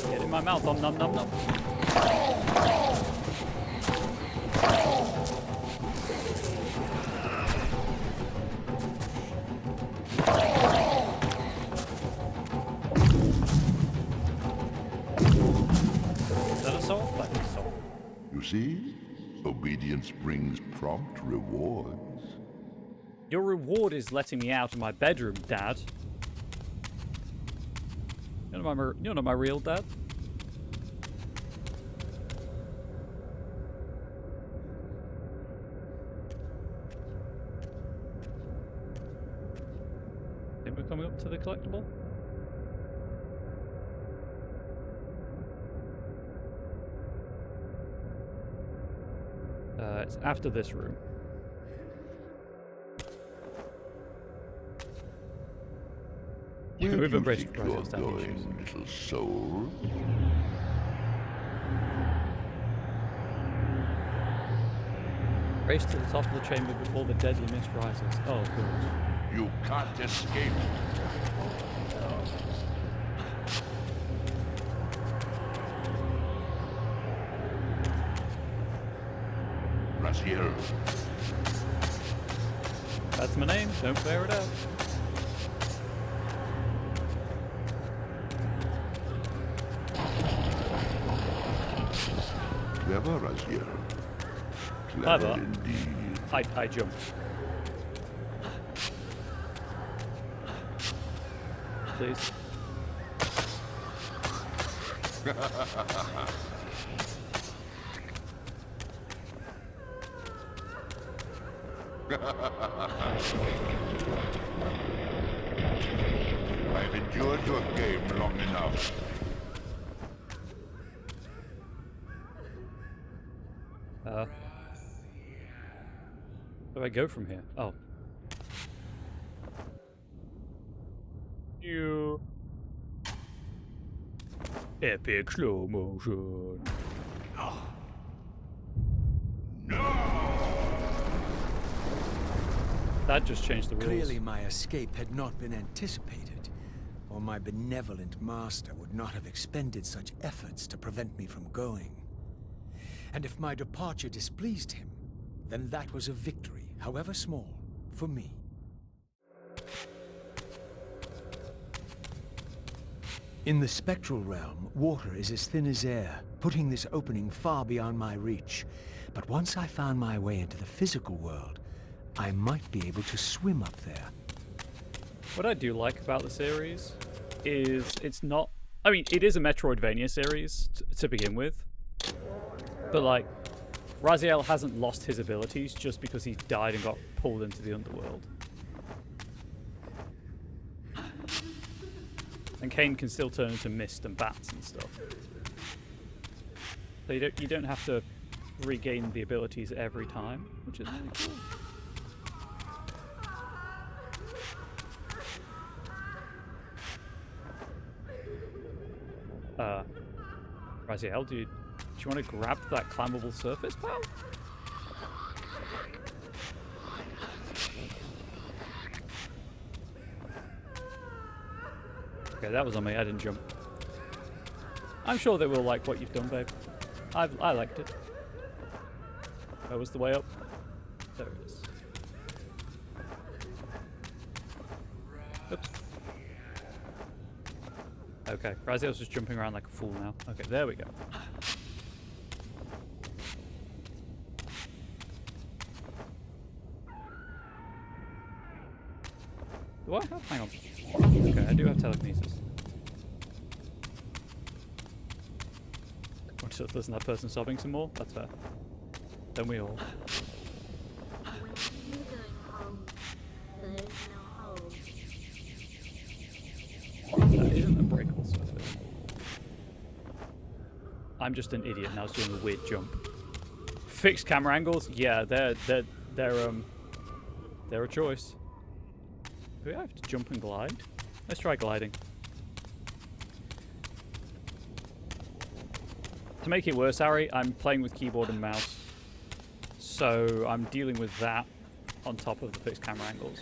Get in my mouth, nom nom nom nom. Is that a soul? That is a soul. You see, obedience brings prompt rewards. Your reward is letting me out of my bedroom, Dad. You're not my real dad. Think we're coming up to the collectible? It's after this room. Where We've do you embraced think you're Raziel's damage. going, little soul? Race to the top of the chamber before the deadly mist rises. Oh, good. You can't escape. Raziel, That's my name. Don't clear it out. clever Raziel. Clever? Indeed. I jumped. Please. I've endured your game long enough. Where do I go from here? Oh. You. Epic slow motion. That just changed the rules. Clearly my escape had not been anticipated, or my benevolent master would not have expended such efforts to prevent me from going. And if my departure displeased him, then that was a victory, however small, for me. In the spectral realm, water is as thin as air, putting this opening far beyond my reach. But once I found my way into the physical world, I might be able to swim up there. What I do like about the series is it's not... I mean, it is a Metroidvania series to begin with. But, like, Raziel hasn't lost his abilities just because he died and got pulled into the underworld. And Kain can still turn into mist and bats and stuff. So you don't have to regain the abilities every time, which is really cool. Raziel, do you want to grab that climbable surface, pal? Okay, that was on me. I didn't jump. I'm sure they will like what you've done, babe. I liked it. Where was the way up? There it is. Oops. Okay, Raziel's just jumping around like a fool now. Okay, there we go. Do I have? Hang on. Okay, I do have telekinesis. Want to listen to that person sobbing some more? That's fair. Don't we all? That isn't a breakable surface. I'm just an idiot now doing a weird jump. Fixed camera angles? Yeah, they're a choice. Do we have to jump and glide? Let's try gliding. To make it worse, Harry, I'm playing with keyboard and mouse. So I'm dealing with that on top of the fixed camera angles.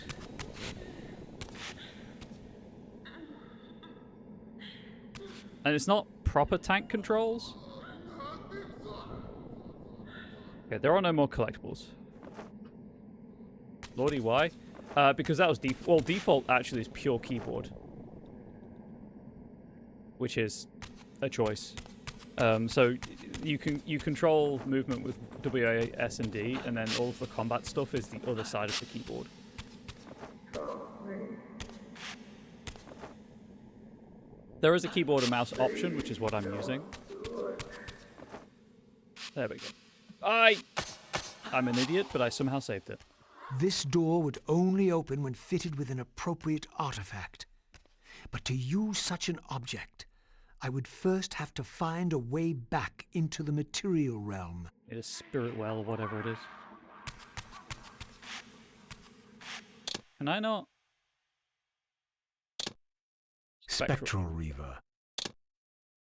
And it's not proper tank controls. Okay, there are no more collectibles. Lordy, why? Because that was default. Well, default actually is pure keyboard, which is a choice. So you control movement with W, A, S, and D, and then all of the combat stuff is the other side of the keyboard. There is a keyboard and mouse option, which is what I'm using. There we go. I'm an idiot, but I somehow saved it. This door would only open when fitted with an appropriate artifact. But to use such an object, I would first have to find a way back into the material realm. It is spirit well, or whatever it is. Can I not? Spectral Reaver.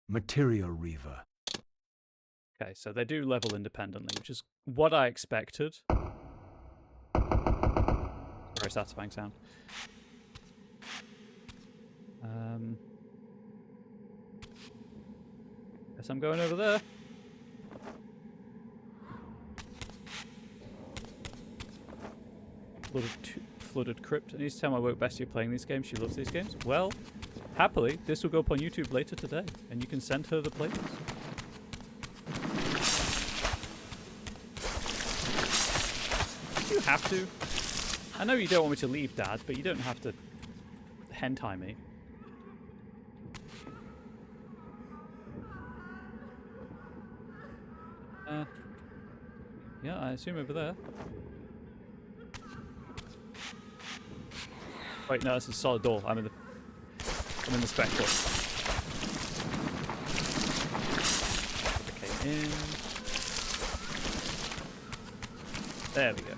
Material Reaver. Okay, so they do level independently, which is what I expected. Very satisfying sound. Guess I'm going over there. Flooded Crypt. I need to tell my work bestie you're playing these games. She loves these games. Well, happily, this will go up on YouTube later today, and you can send her the playlist. You have to. I know you don't want me to leave, Dad, but you don't have to hentai me. Yeah, I assume over there. Wait, no, this is a solid door. I'm in the spectral. Okay, in. There we go.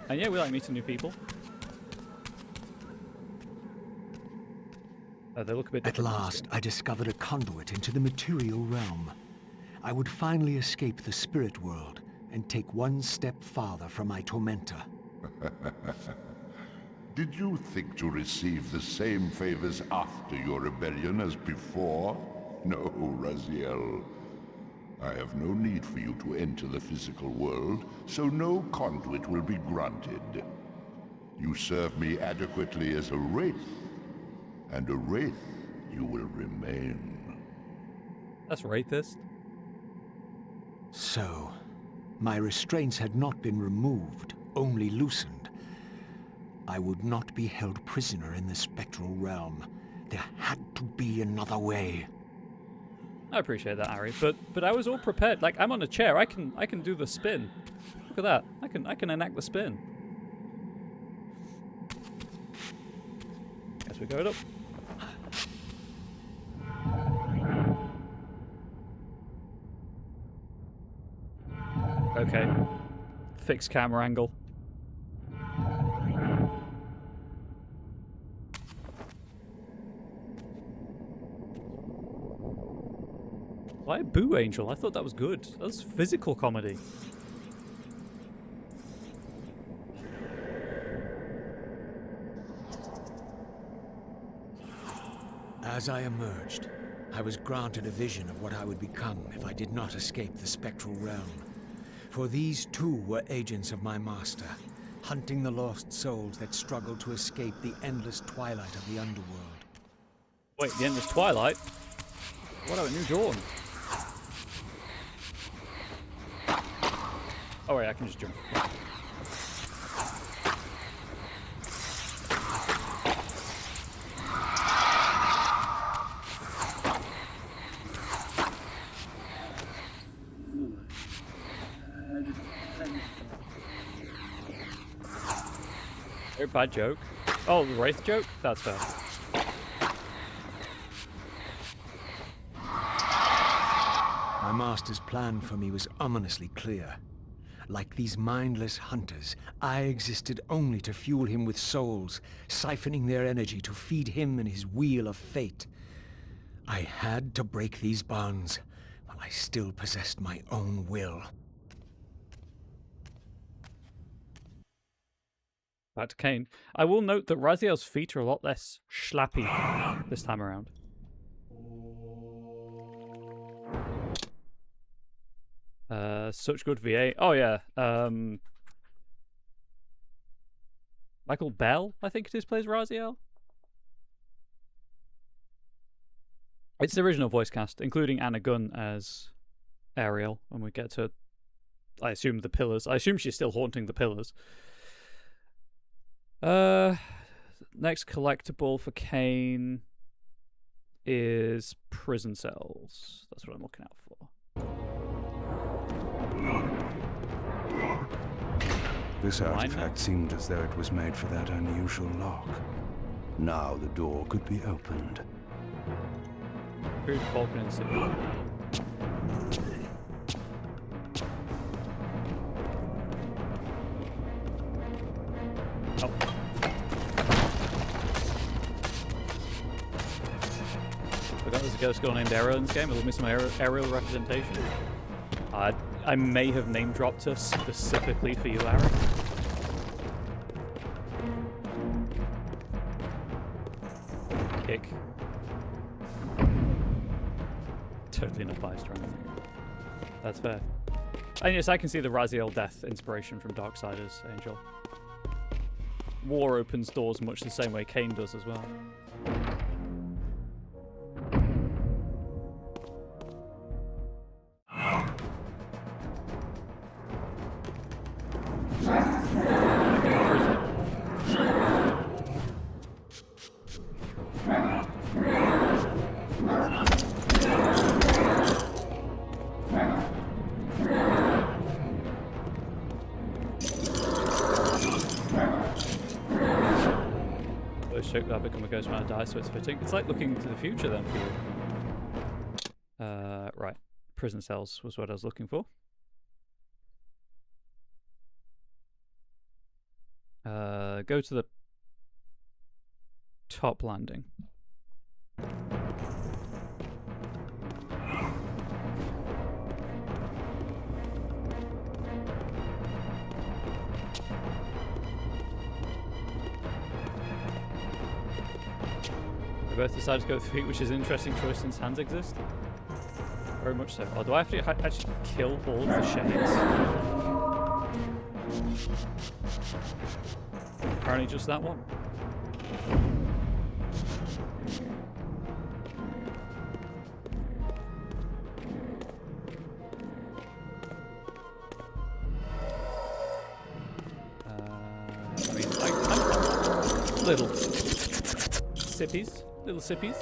And yeah, we like meeting new people. They look a bit different. At last, I discovered a conduit into the material realm. I would finally escape the spirit world and take one step farther from my tormentor. Did you think to receive the same favors after your rebellion as before? No, Raziel. I have no need for you to enter the physical world, so no conduit will be granted. You serve me adequately as a wraith, and a wraith you will remain. That's racist. So, my restraints had not been removed, only loosened. I would not be held prisoner in the spectral realm. There had to be another way. I appreciate that, Harry, but I was all prepared. Like, I'm on a chair. I can do the spin. Look at that. I can enact the spin. Guess we go it up. Okay. Fixed camera angle. Why a boo angel? I thought that was good. That was physical comedy. As I emerged, I was granted a vision of what I would become if I did not escape the spectral realm. For these too were agents of my master, hunting the lost souls that struggled to escape the endless twilight of the underworld. Wait, the endless twilight? What about New Dawn? Oh wait, I can just jump. Very bad joke. Oh, the Wraith joke? That's fair. My master's plan for me was ominously clear. Like these mindless hunters, I existed only to fuel him with souls, siphoning their energy to feed him and his wheel of fate. I had to break these bonds, while I still possessed my own will. Back to Kain. I will note that Raziel's feet are a lot less schlappy this time around. Such good VA. Oh yeah. Michael Bell, I think it is, plays Raziel. It's the original voice cast, including Anna Gunn as Ariel, when we get to, I assume, the pillars. I assume she's still haunting the pillars. Next collectible for Kain is prison cells. That's what I'm looking out for. This artifact seemed as though it was made for that unusual lock. Now the door could be opened. Crude Falcon and City. Oh. Forgot there's a ghost girl named Ariel in this game. I love me some aerial representation. I may have name dropped her specifically for you, Aaron. Kick. Totally not biased or anything. That's fair. And yes, I can see the Raziel death inspiration from Darksiders, Angel. War opens doors much the same way Kain does as well. I've become a ghost when I die, so it's fitting. It's like looking to the future then for you. Right. Prison cells was what I was looking for. Go to the top landing. We both decided to go with feet, which is an interesting choice since hands exist. Very much so. Oh, do I have to actually kill all of the shades? Apparently just that one. I mean, I'm little sippies. Little sippies.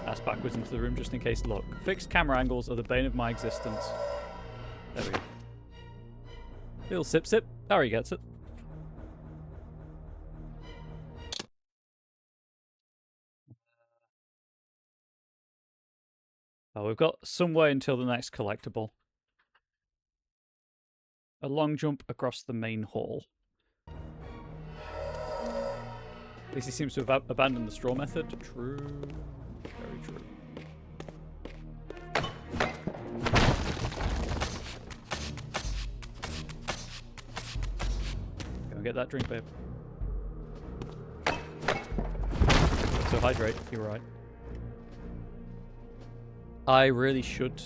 That's backwards into the room just in case. Look, fixed camera angles are the bane of my existence. There we go. Little sip sip. Harry gets it. Oh, we've got some way until the next collectible. A long jump across the main hall. At least he seems to have abandoned the straw method. True. Very true. Go and get that drink, babe. So hydrate, you're right. I really should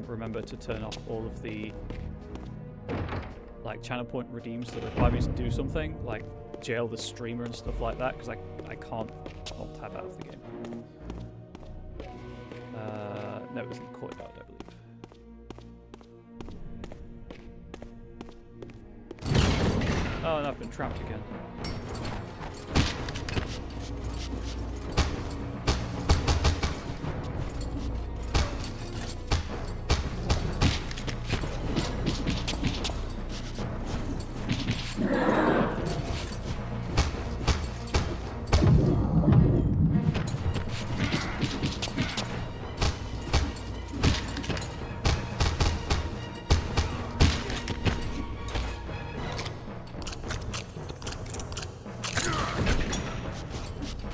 remember to turn off all of the like channel point redeems that require me to do something, like jail the streamer and stuff like that, because I can't tab out of the game. No, it was in the courtyard, I believe. Oh, and I've been trapped again.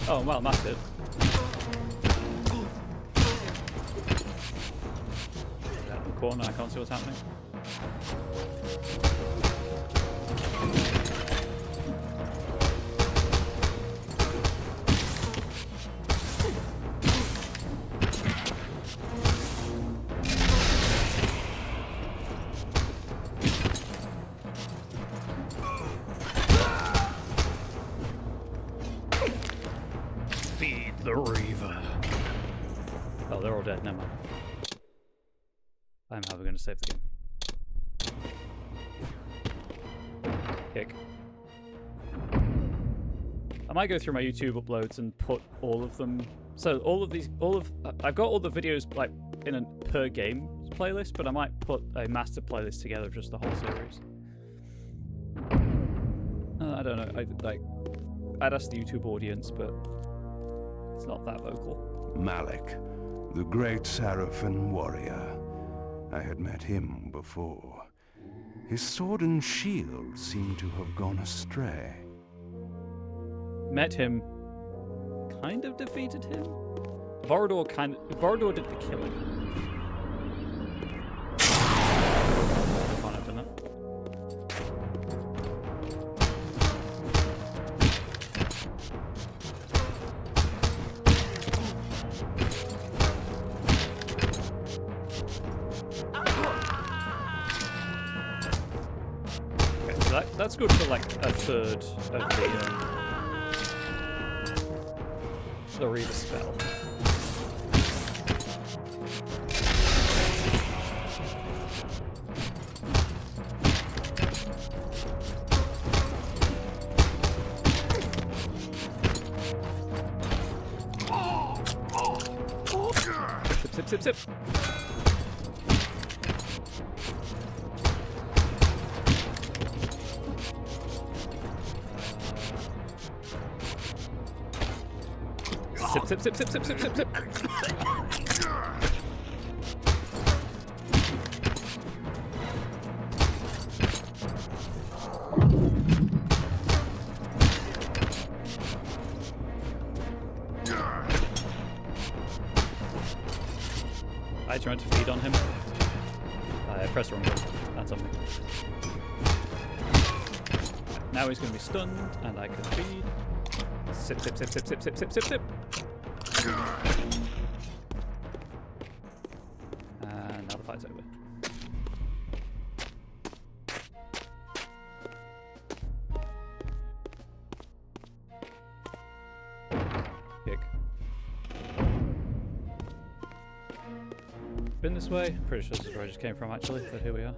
Oh, well, massive. Out of the corner, I can't see what's happening. The Reaver. Oh, they're all dead. Never mind. I'm never going to save the game. Kick. I might go through my YouTube uploads and put all of them. So I've got all the videos like in a per game playlist, but I might put a master playlist together of just the whole series. I don't know. I'd ask the YouTube audience, but it's not that vocal. Malik, the great Sarafan warrior. I had met him before. His sword and shield seemed to have gone astray. Met him. Kind of defeated him? Vorador did the killing. Can't have done that. That's good for like a third of the Reaver spell. Sip, sip, sip, sip. Sip, sip, sip, sip, sip, sip, sip, sip. I tried to feed on him. I pressed the wrong button. That's something. Now he's going to be stunned, and I can feed. Sip, sip, sip, sip, sip, sip, sip, sip, sip. And now the fight's over. Kick. Been this way? Pretty sure this is where I just came from actually, but here we are.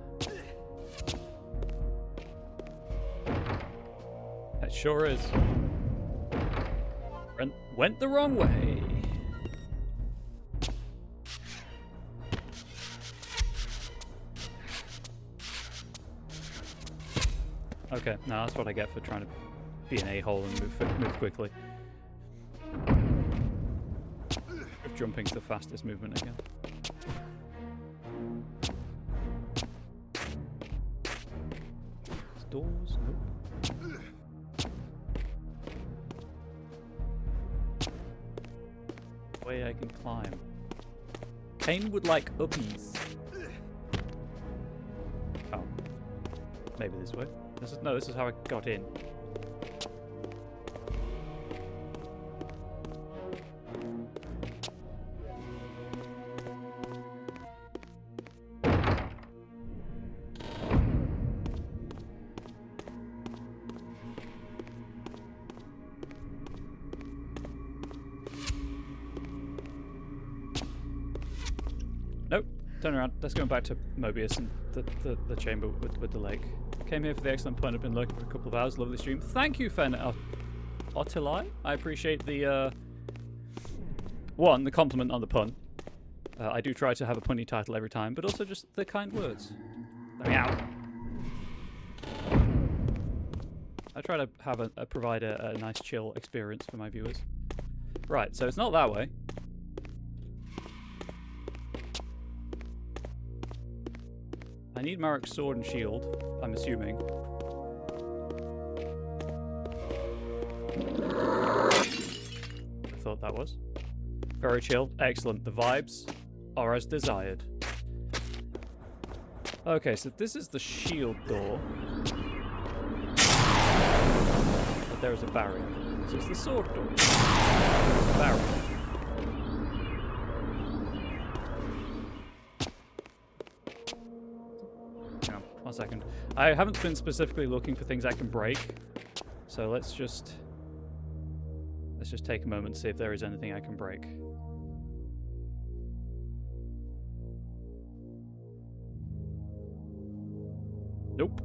It sure is. Went the wrong way. Okay, now that's what I get for trying to be an a-hole and move quickly. If jumping's the fastest movement again. Doors? Nope. way I can climb. Kain would like uppies. Oh. Maybe this way. This is how I got in. Nope. Turn around. Let's go back to Mobius and the chamber with the lake. Came here for the excellent pun. I've been lurking for a couple of hours. Lovely stream. Thank you, Fen Otilai. I appreciate the the compliment on the pun. I do try to have a punny title every time, but also just the kind words. Let me out. I try to have provide a nice chill experience for my viewers. Right, so it's not that way. I need Marek's sword and shield, I'm assuming. I thought that was. Very chill. Excellent. The vibes are as desired. Okay, so this is the shield door. But there is a barrier. So it's the sword door. Barrier. Hang on, 1 second. I haven't been specifically looking for things I can break. So let's just take a moment and see if there is anything I can break. Nope.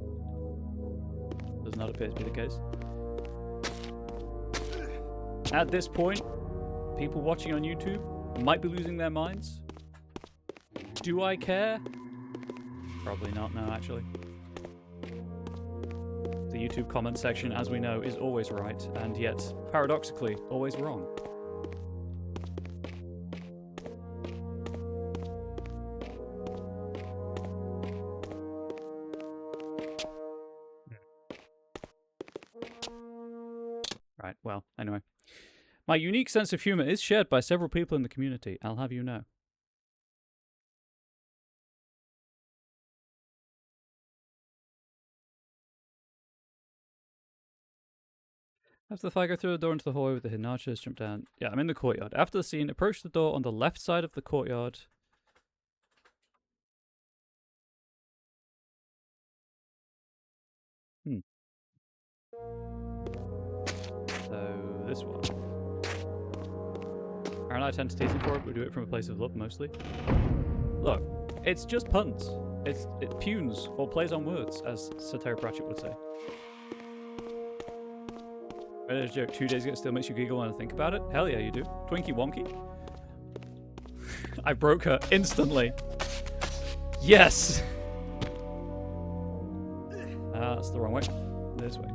Does not appear to be the case. At this point, people watching on YouTube might be losing their minds. Do I care? Probably not, no, actually. The YouTube comment section, as we know, is always right, and yet, paradoxically, always wrong. Right, well, anyway. My unique sense of humor is shared by several people in the community, I'll have you know. After the fight, go through the door into the hallway with the hidden archers, jump down. Yeah, I'm in the courtyard. After the scene, approach the door on the left side of the courtyard. So, this one. Aren't I tend to tease him for it? We do it from a place of love, mostly. Look, it's just puns. It punes or plays on words, as Sir Terry Pratchett would say. A joke 2 days ago still makes you giggle when I think about it? Hell yeah, you do. Twinkie Wonky. I broke her instantly. Yes! That's the wrong way. This way.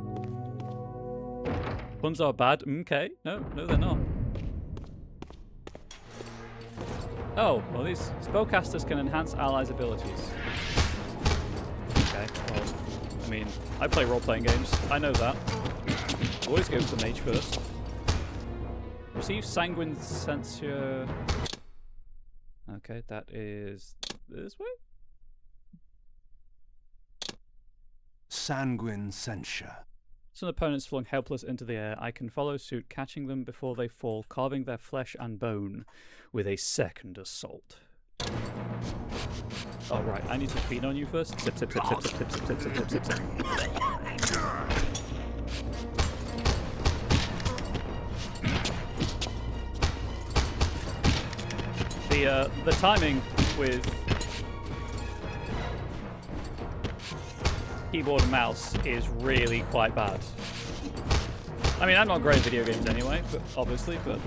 Puns are bad. Okay. No, they're not. Oh, well, these spellcasters can enhance allies' abilities. Okay, well, I mean, I play role-playing games. I know that. Always go for mage first. Receive sanguine censure. Okay, that is this way? Sanguine censure. Some opponents flung helpless into the air. I can follow suit, catching them before they fall, carving their flesh and bone with a second assault. Oh, right, I need to feed on you first. Sip, sip, sip, sip, sip, sip, sip, sip, sip, sip, sip. The timing with keyboard and mouse is really quite bad. I mean, I'm not great at video games anyway, but obviously, but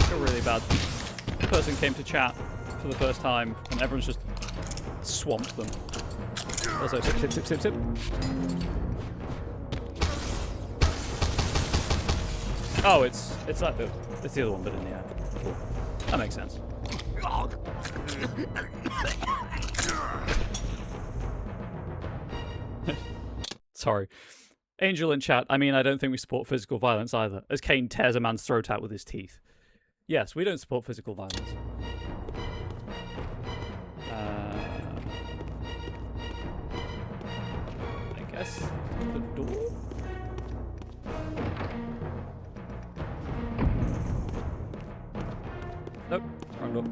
feel really bad. The person came to chat for the first time and everyone's just swamped them. Also, sip, sip, sip, sip, sip. Oh, it's like it's the other one, but in the air. Cool. That makes sense. Sorry. Angel in chat, I mean, I don't think we support physical violence either, as Kain tears a man's throat out with his teeth. Yes, we don't support physical violence. I guess the door? Nope, wrong door.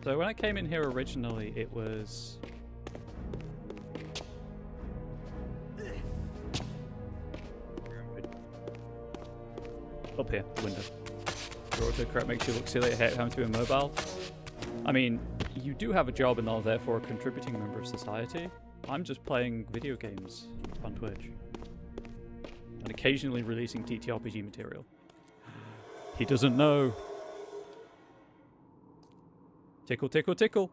So when I came in here originally, it was... up here, the window. Your autocorrect makes you look silly. I hate having to be immobile. I mean, you do have a job and are therefore a contributing member of society. I'm just playing video games on Twitch. And occasionally releasing TTRPG material. He doesn't know. Tickle, tickle, tickle.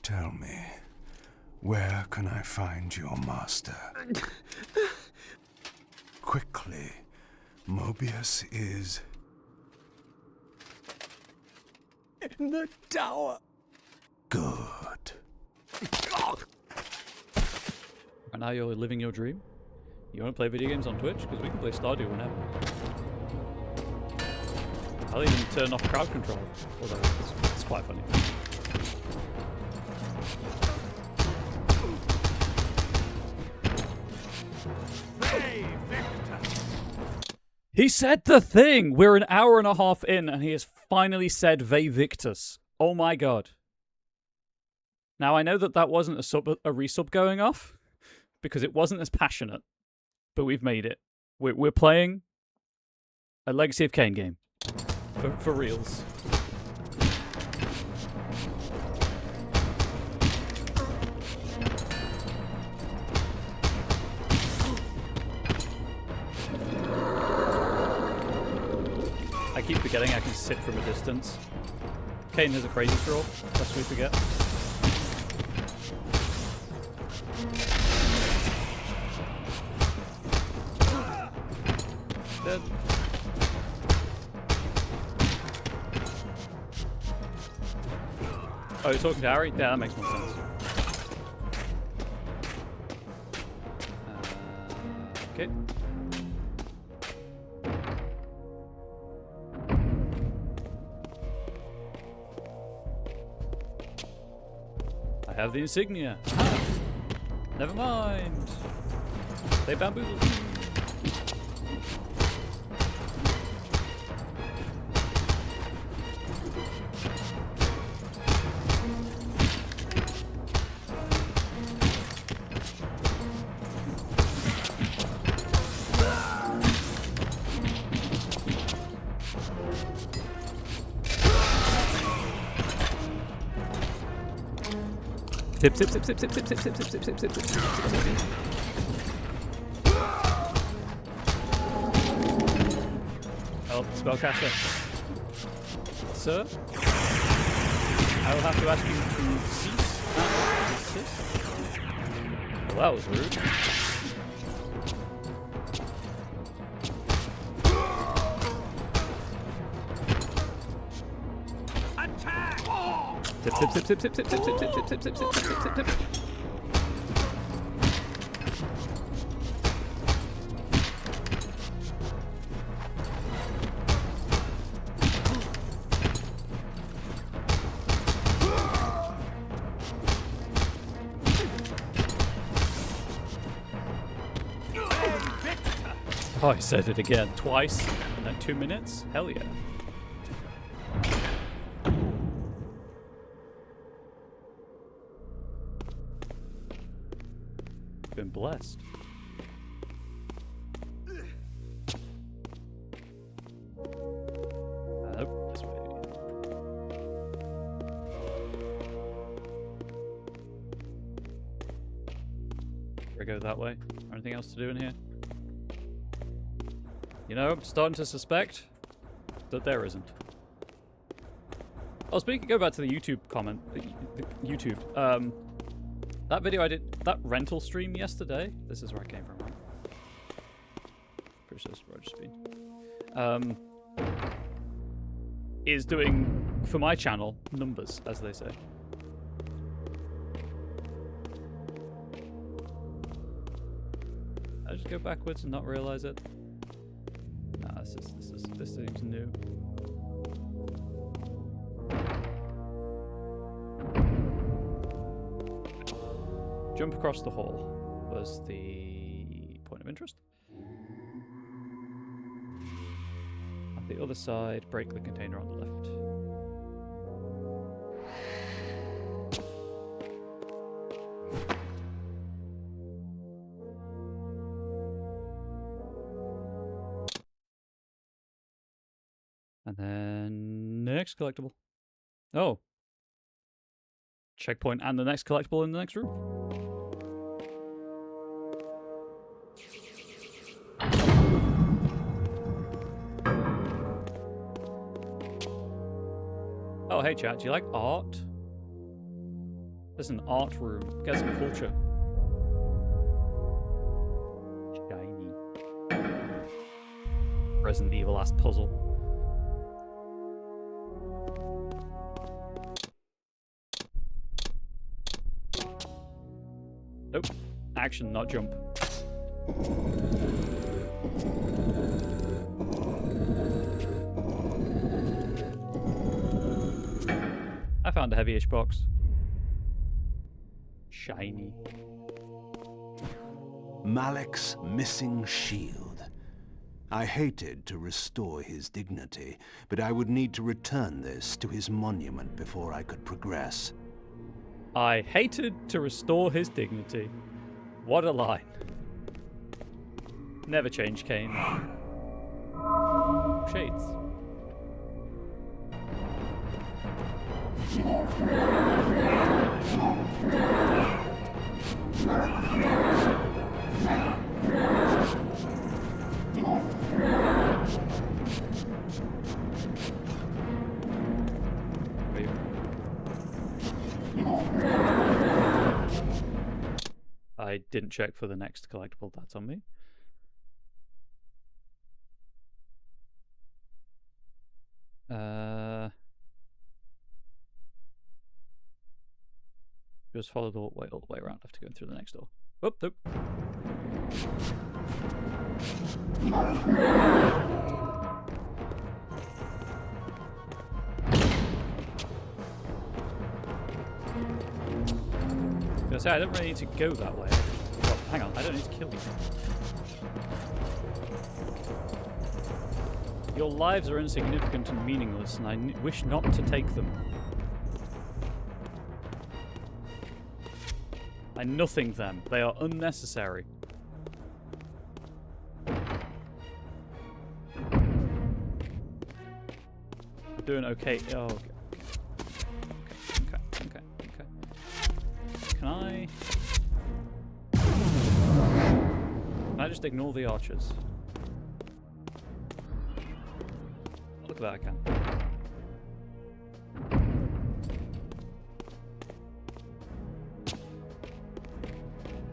Tell me, where can I find your master? Quickly, Mobius is... in the tower. Good. And now you're living your dream? You want to play video games on Twitch? Because we can play Stardew whenever. I'll even turn off crowd control, although it's quite funny. Hey, Victor! He said the thing! We're an hour and a half in, and he has finally said Ve Victus. Oh my god. Now, I know that that wasn't a resub going off, because it wasn't as passionate, but we've made it. We're playing a Legacy of Kain game. For reals. I keep forgetting I can sit from a distance. Kain has a crazy straw, lest we forget. Dead. Oh, you're talking to Harry? Yeah, that makes more sense. Okay. I have the insignia. Ah, never mind. They bamboozled me. Sip, sip, sip, sip, sip, sip, sip, sip, sip, sip, sip, sip, sip, sip. Oh, spellcaster. Sir? I will have to ask you to cease and desist. Well, that was rude. Sip, sip, sip, sip, sip, sip, sip, sip, sip, sip, sip, sip, sip, sip, sip, sip. Oh, I said it again twice in like 2 minutes? Hell yeah. Been blessed. Nope, this way. Do I go that way? Anything else to do in here? You know, I'm starting to suspect that there isn't. Oh, speaking, go back to the YouTube comment. YouTube. That video I did, that rental stream yesterday. This is where I came from, right? Pretty sure this is where I've just been. is doing, for my channel, numbers, as they say. I just go backwards and not realize it. Nah, this seems new. Jump across the hall was the point of interest. At the other side, break the container on the left. And then next collectible. Oh. Checkpoint and the next collectible in the next room. Oh, hey chat, do you like art? There's an art room. Get some culture. Shiny. Resident Evil ass puzzle. Nope. Action, not jump. I found a heavy-ish box. Shiny. Malek's missing shield. I hated to restore his dignity, but I would need to return this to his monument before I could progress. I hated to restore his dignity. What a line. Never change, Kain. Shades. I didn't check for the next collectible. That's on me. Just follow the way all the way around after going through the next door. Oop, nope. I was gonna say, I don't really need to go that way. Oh, hang on, I don't need to kill you. Your lives are insignificant and meaningless, and I wish not to take them. I nothing them. They are unnecessary. I'm doing okay. Oh, okay. Okay. Can I just ignore the archers? Look at that, I can.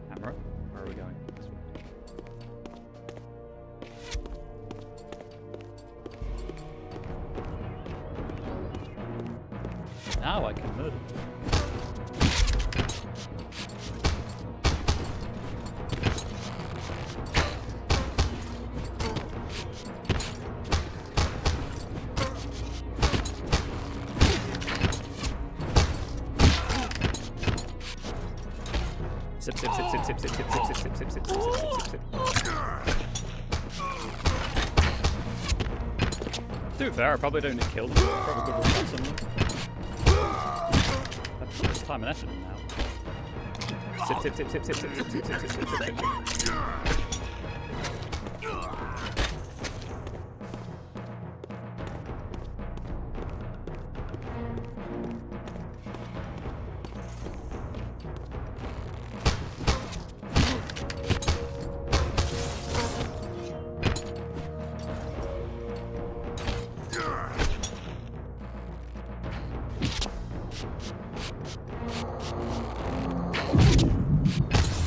Camera? Where are we going? This way. Now I can murder. Sip. To be fair, I probably don't need to kill them. Probably could have shot someone. I've put this time and effort in now. Sip.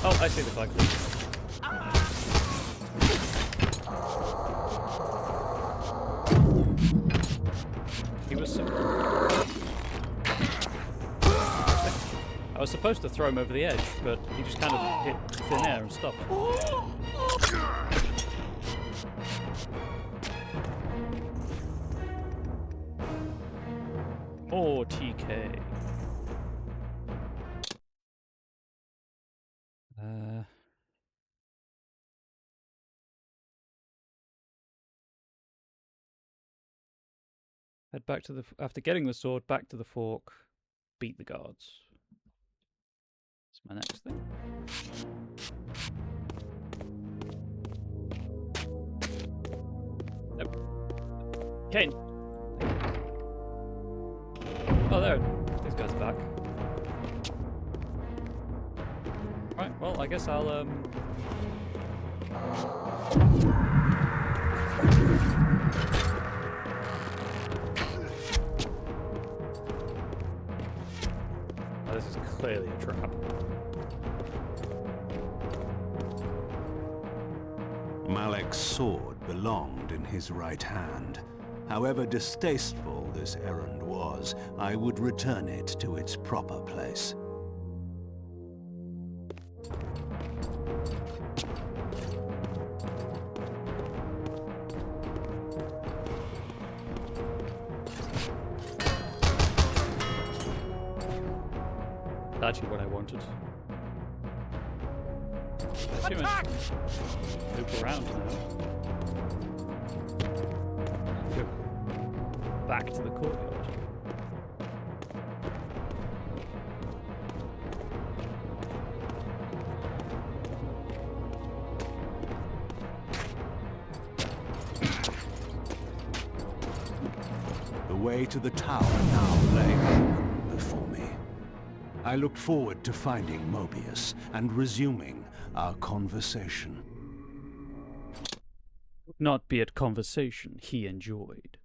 Oh, I see the flag. supposed to throw him over the edge, but he just kind of hit thin air and stopped. More TK. Head back to the... After getting the sword, back to the fork. Beat the guards. That's my next thing. Nope. Kain! Oh, there. These guys are back. Right, well, I guess I'll, Oh, this is clearly a trap. Malek's sword belonged in his right hand. However distasteful this errand was, I would return it to its proper place. That's actually what I wanted. Attack! Loop around now. Go back to the courtyard. The way to the tower now lay open before me. I looked forward to finding Mobius and resuming our conversation. Would not be a conversation he enjoyed.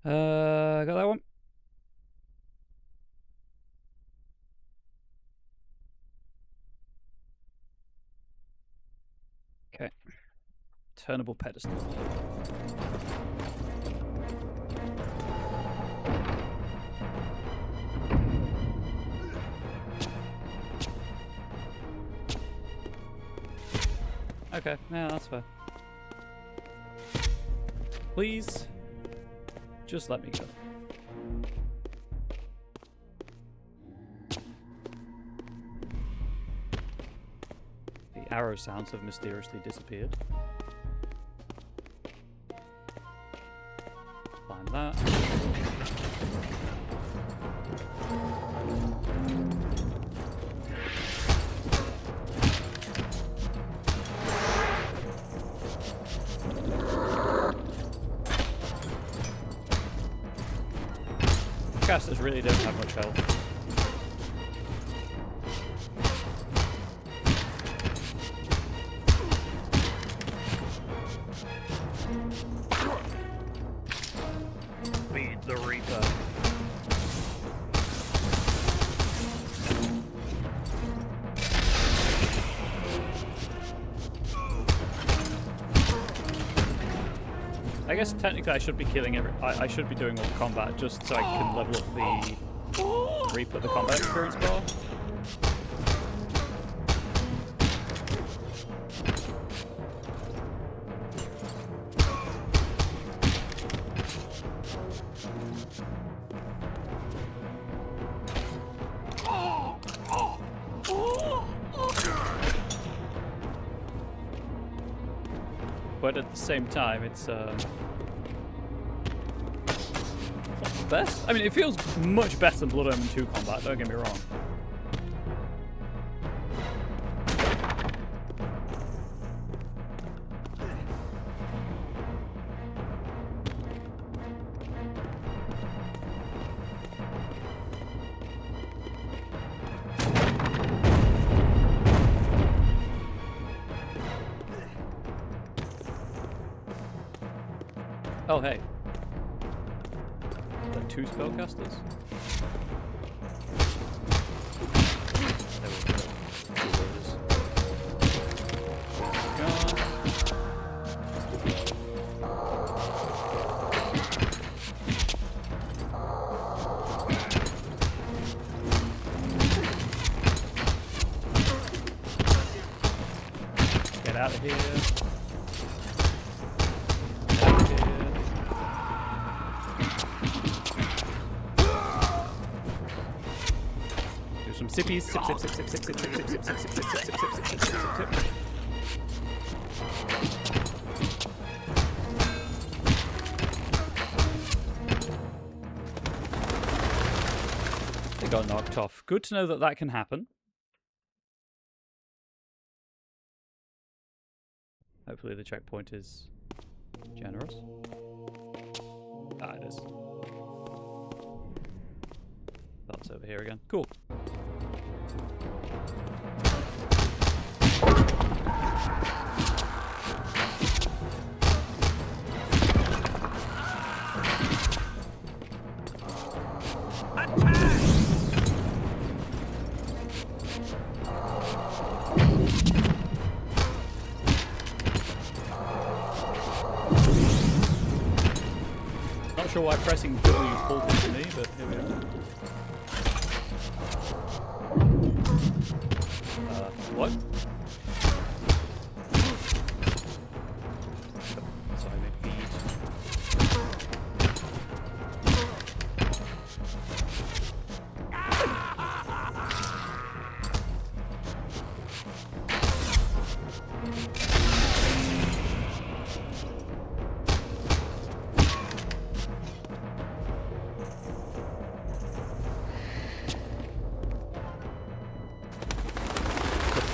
Got that one? Okay. Turnable pedestal. Okay, yeah, that's fair. Please, just let me go. The arrow sounds have mysteriously disappeared. Find that. Casters really don't have much health. Feed the Reaper. I guess technically I should be killing I should be doing all the combat just so I can level up the Reaper, the combat experience bar. But at the same time, it's not the best. I mean, it feels much better than Blood Omen 2 combat, don't get me wrong. Oh, hey. Is that 2 spellcasters? There we go. 2 orders. Gone. Out of here. Out of here. Do some sippies. Sip, sip, sip, sip, sip, sip, sip, sip, sip, sip, sip, sip, sip, sip, sip, sip, sip, sip, sip. They got knocked off. Good to know that that can happen. Hopefully the checkpoint is generous. Ah, it is. That's over here again. Cool. Not sure why pressing W pulled it to me, but here we are. What? Sorry, I made feed.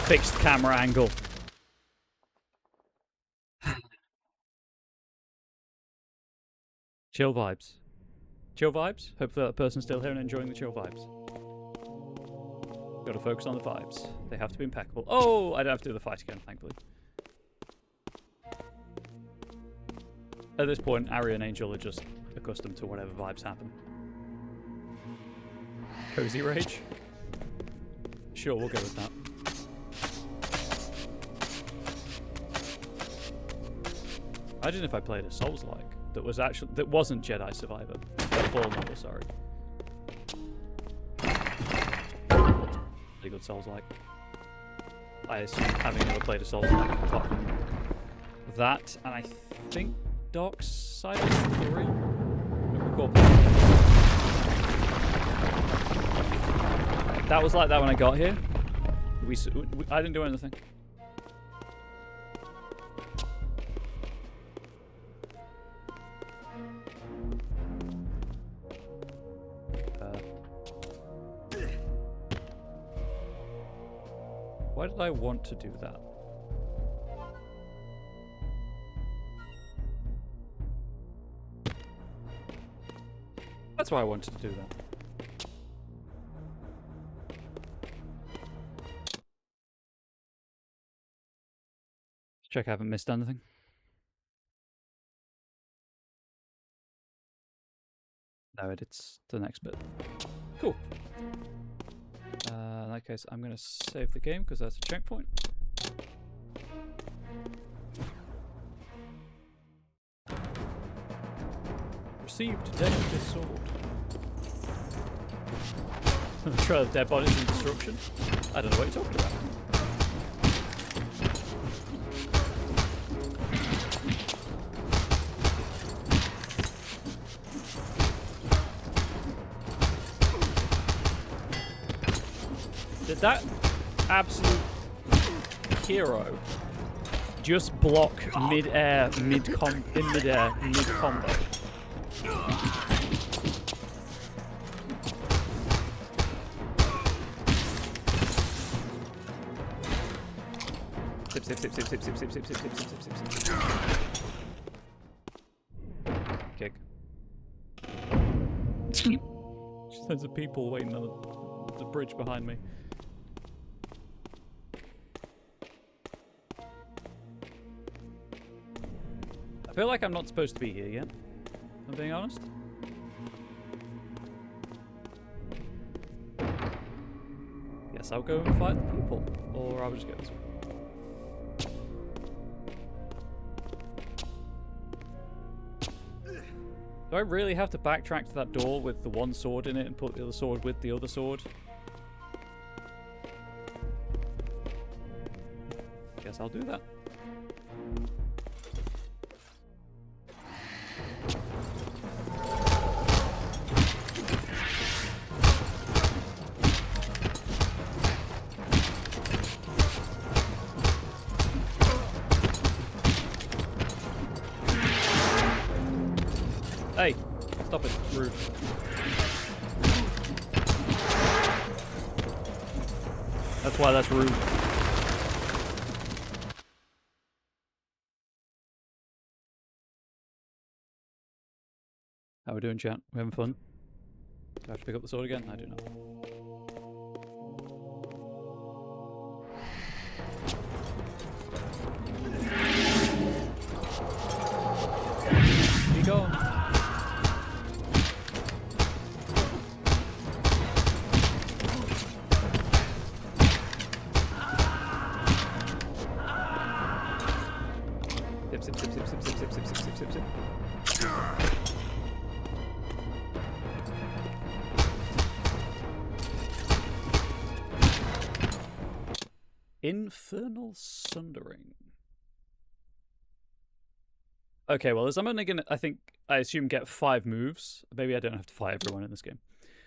Fixed camera angle. Chill vibes. Chill vibes? Hopefully that person's still here and enjoying the chill vibes. Gotta focus on the vibes. They have to be impeccable. Oh, I don't have to do the fight again, thankfully. At this point, Ari and Angel are just accustomed to whatever vibes happen. Cozy rage? Sure, we'll go with that. Imagine if I played a Souls-like that wasn't Jedi Survivor. Fallen Order, sorry. Pretty good Souls-like. I assume having never played a Souls-like apart from that, and I think Darksiders 3. I don't recall. That was like that when I got here. I didn't do anything. Why did I want to do that? That's why I wanted to do that. Let's check I haven't missed anything. No, it's the next bit. Cool. In that case, I'm going to save the game because that's a checkpoint. Received Decorative Sword. Trail of dead bodies and destruction? I don't know what you're talking about. Did that absolute hero just block mid-air, mid-combo? Sip, sip, sip, sip, sip, sip, sip, sip, sip, sip, sip, sip, sip. Kick. Just tons of people waiting on the bridge behind me. I feel like I'm not supposed to be here yet, if I'm being honest. Guess I'll go and fight the people, or I'll just go this way. Do I really have to backtrack to that door with the one sword in it and put the other sword with the other sword? Guess I'll do that. Stop it. It's rude. That's why that's rude. How we doing, chat? We having fun? Do I have to pick up the sword again? I do not. Be gone. Sip, sip, sip, sip, sip, sip, sip, sip, sip, sip, sip. Infernal Sundering. Okay, well, as I'm only gonna, I assume, get 5 moves. Maybe I don't have to fight everyone in this game.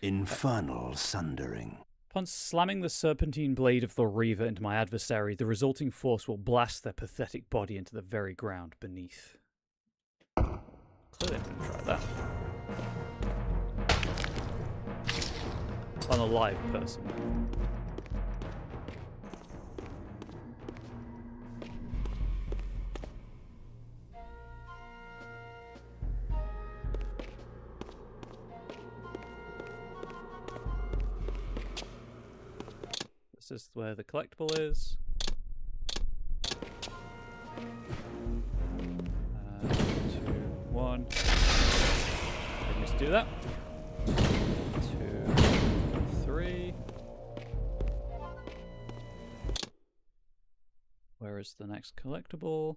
Infernal Sundering. Upon slamming the serpentine blade of the Reaver into my adversary, the resulting force will blast their pathetic body into the very ground beneath. Clearly I'm going to try that. On a live person. This is where the collectible is. 2, 1. I just do that. 2, 3. Where is the next collectible?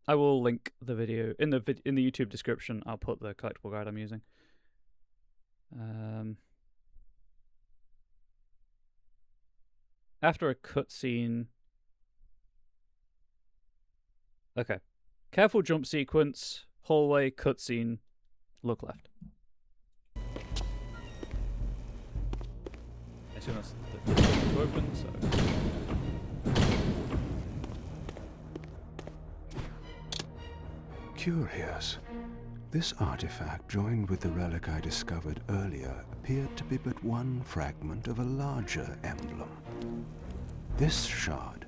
I will link the video in the YouTube description. I'll put the collectible guide I'm using. After a cutscene. Okay. Careful jump sequence, hallway, cutscene, look left. I assume that's the door to open, so. Curious. This artifact, joined with the relic I discovered earlier, appeared to be but one fragment of a larger emblem. This shard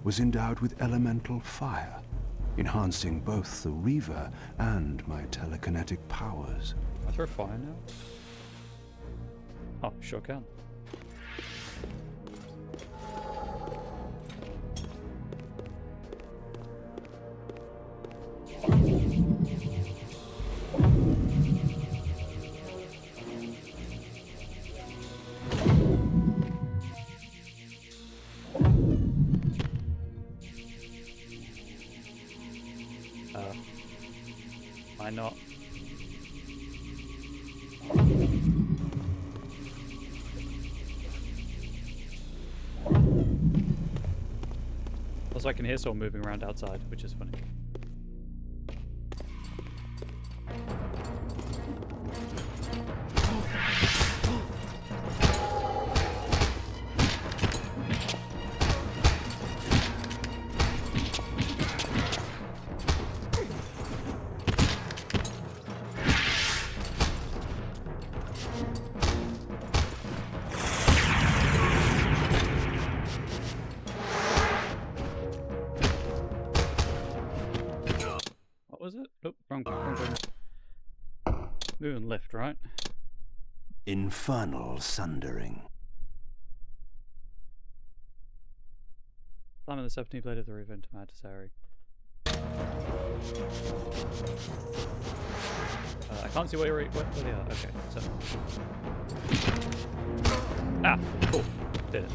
was endowed with elemental fire, enhancing both the Reaver and my telekinetic powers. Can I throw fire now? Oh, sure can. Why not? Also, I can hear someone moving around outside, which is funny. Moving left, right? Infernal Sundering. Slamming the 17 blade of the Reaver into my adversary. I can't see where they are. Okay, so. Ah, cool. Did it.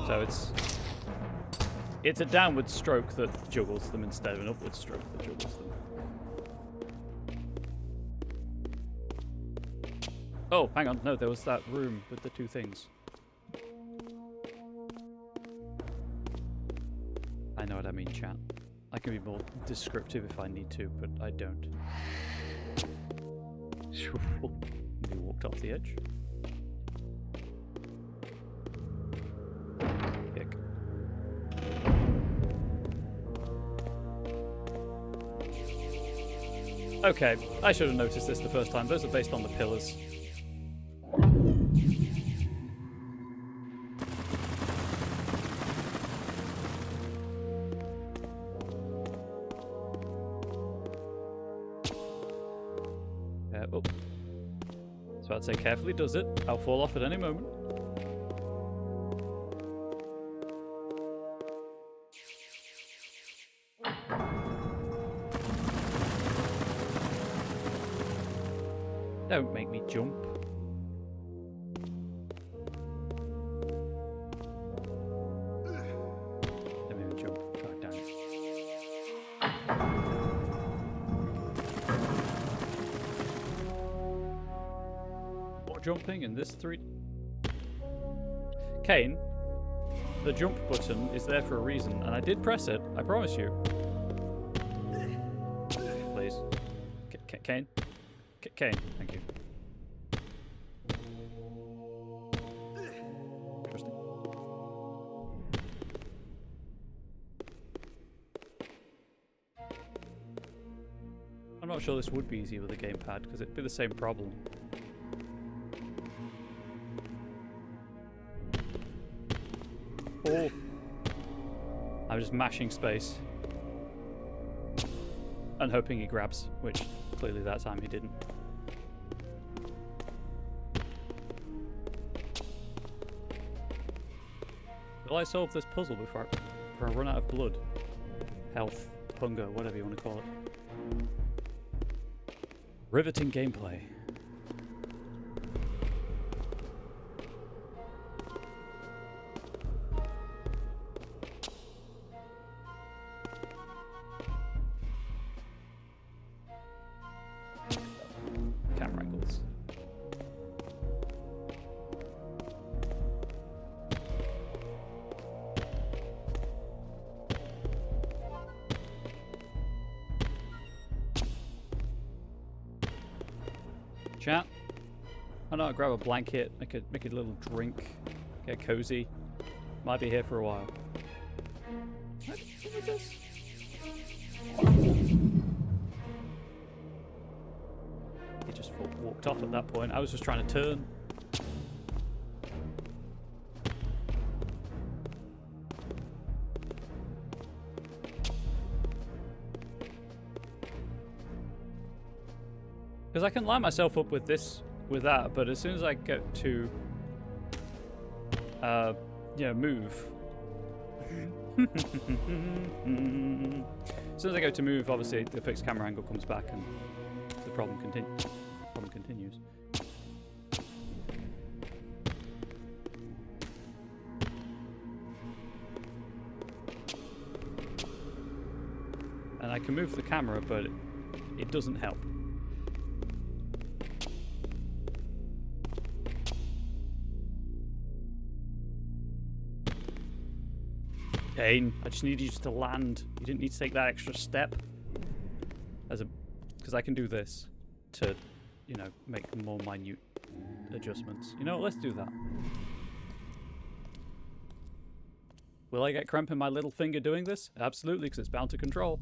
So it's a downward stroke that juggles them instead of an upward stroke that juggles them. Oh, hang on. No, there was that room with the 2 things. I know what I mean, chat. I can be more descriptive if I need to, but I don't. We walked off the edge. Kick. Okay, I should have noticed this the first time. Those are based on the pillars. Oh. So I'd say carefully does it. I'll fall off at any moment. Don't make me jump. Don't make me jump. God damn it. More jumping in this 3. Kain, the jump button is there for a reason, and I did press it, I promise you. Please. Kain? Kain, thank you. Interesting. I'm not sure this would be easy with a gamepad, because it'd be the same problem. Oh! I'm just mashing space. And hoping he grabs, which clearly that time he didn't. Will I solve this puzzle before I run out of blood? Health, hunger, whatever you want to call it. Riveting gameplay. Camera angles. Chat. I know, grab a blanket, make a little drink, get cozy. Might be here for a while. What is this? He just walked off at that point. I was just trying to turn. Because I can line myself up with this, with that, but as soon as I get to, move. As soon as I go to move, obviously the fixed camera angle comes back and the problem continues. And I can move the camera, but it doesn't help. Kain, I just need you to land. You didn't need to take that extra step. Because I can do this to, make more minute adjustments. You know what? Let's do that. Will I get cramp in my little finger doing this? Absolutely, because it's bound to control.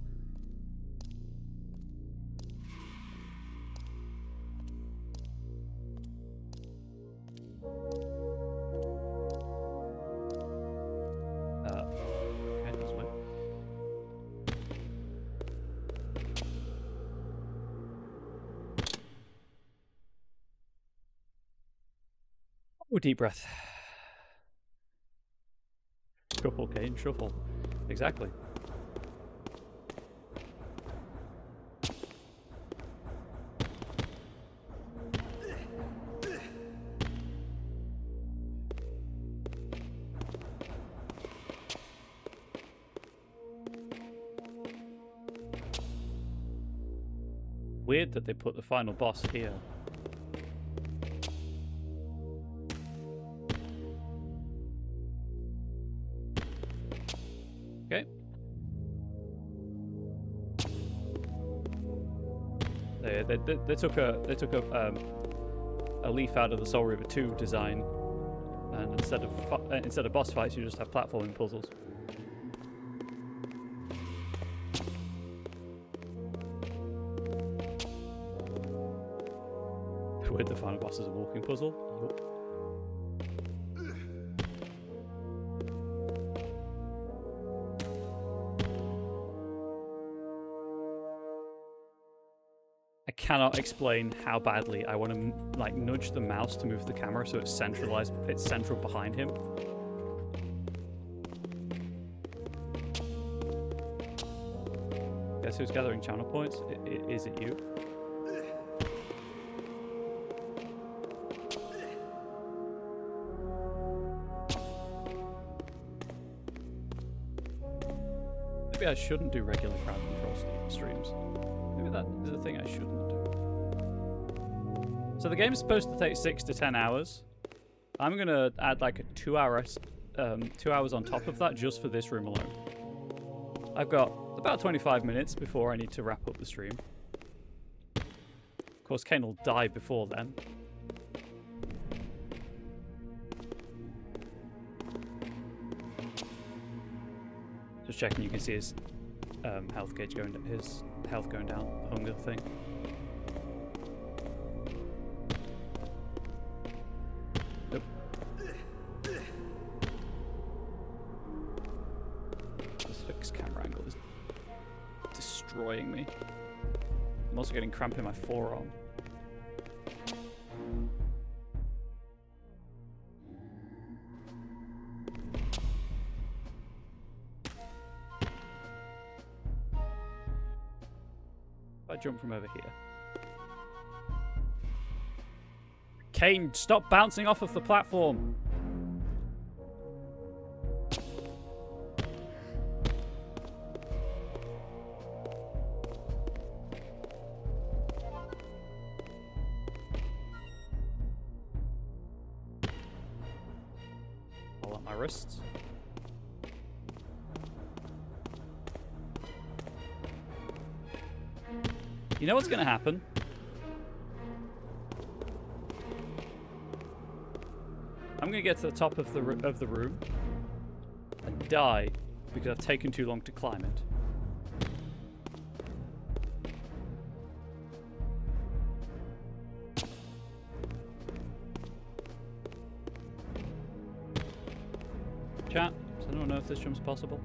Oh, deep breath. Shuffle, Kain, shuffle. Exactly. Weird that they put the final boss here. Okay. They took a leaf out of the Soul River 2 design, and instead of boss fights, you just have platforming puzzles. with the final boss as a walking puzzle. Yup. I cannot explain how badly I want to like nudge the mouse to move the camera so it's centralized. It's central behind him. Guess who's gathering channel points? Is it you? Maybe I shouldn't do regular crowd control streams. Maybe that is the thing I shouldn't do. So the game's supposed to take 6 to 10 hours. I'm gonna add like a 2 hours on top of that just for this room alone. I've got about 25 minutes before I need to wrap up the stream. Of course, Kain will die before then. Just checking, you can see his health gauge going, his health going down, the hunger thing. Nope. This fixed camera angle is destroying me. I'm also getting cramp in my forearm. I jump from over here. Kain, stop bouncing off of the platform. Hold up my wrists. You know what's going to happen? I'm going to get to the top of the room and die because I've taken too long to climb it. Chat, does anyone know if this jump's possible?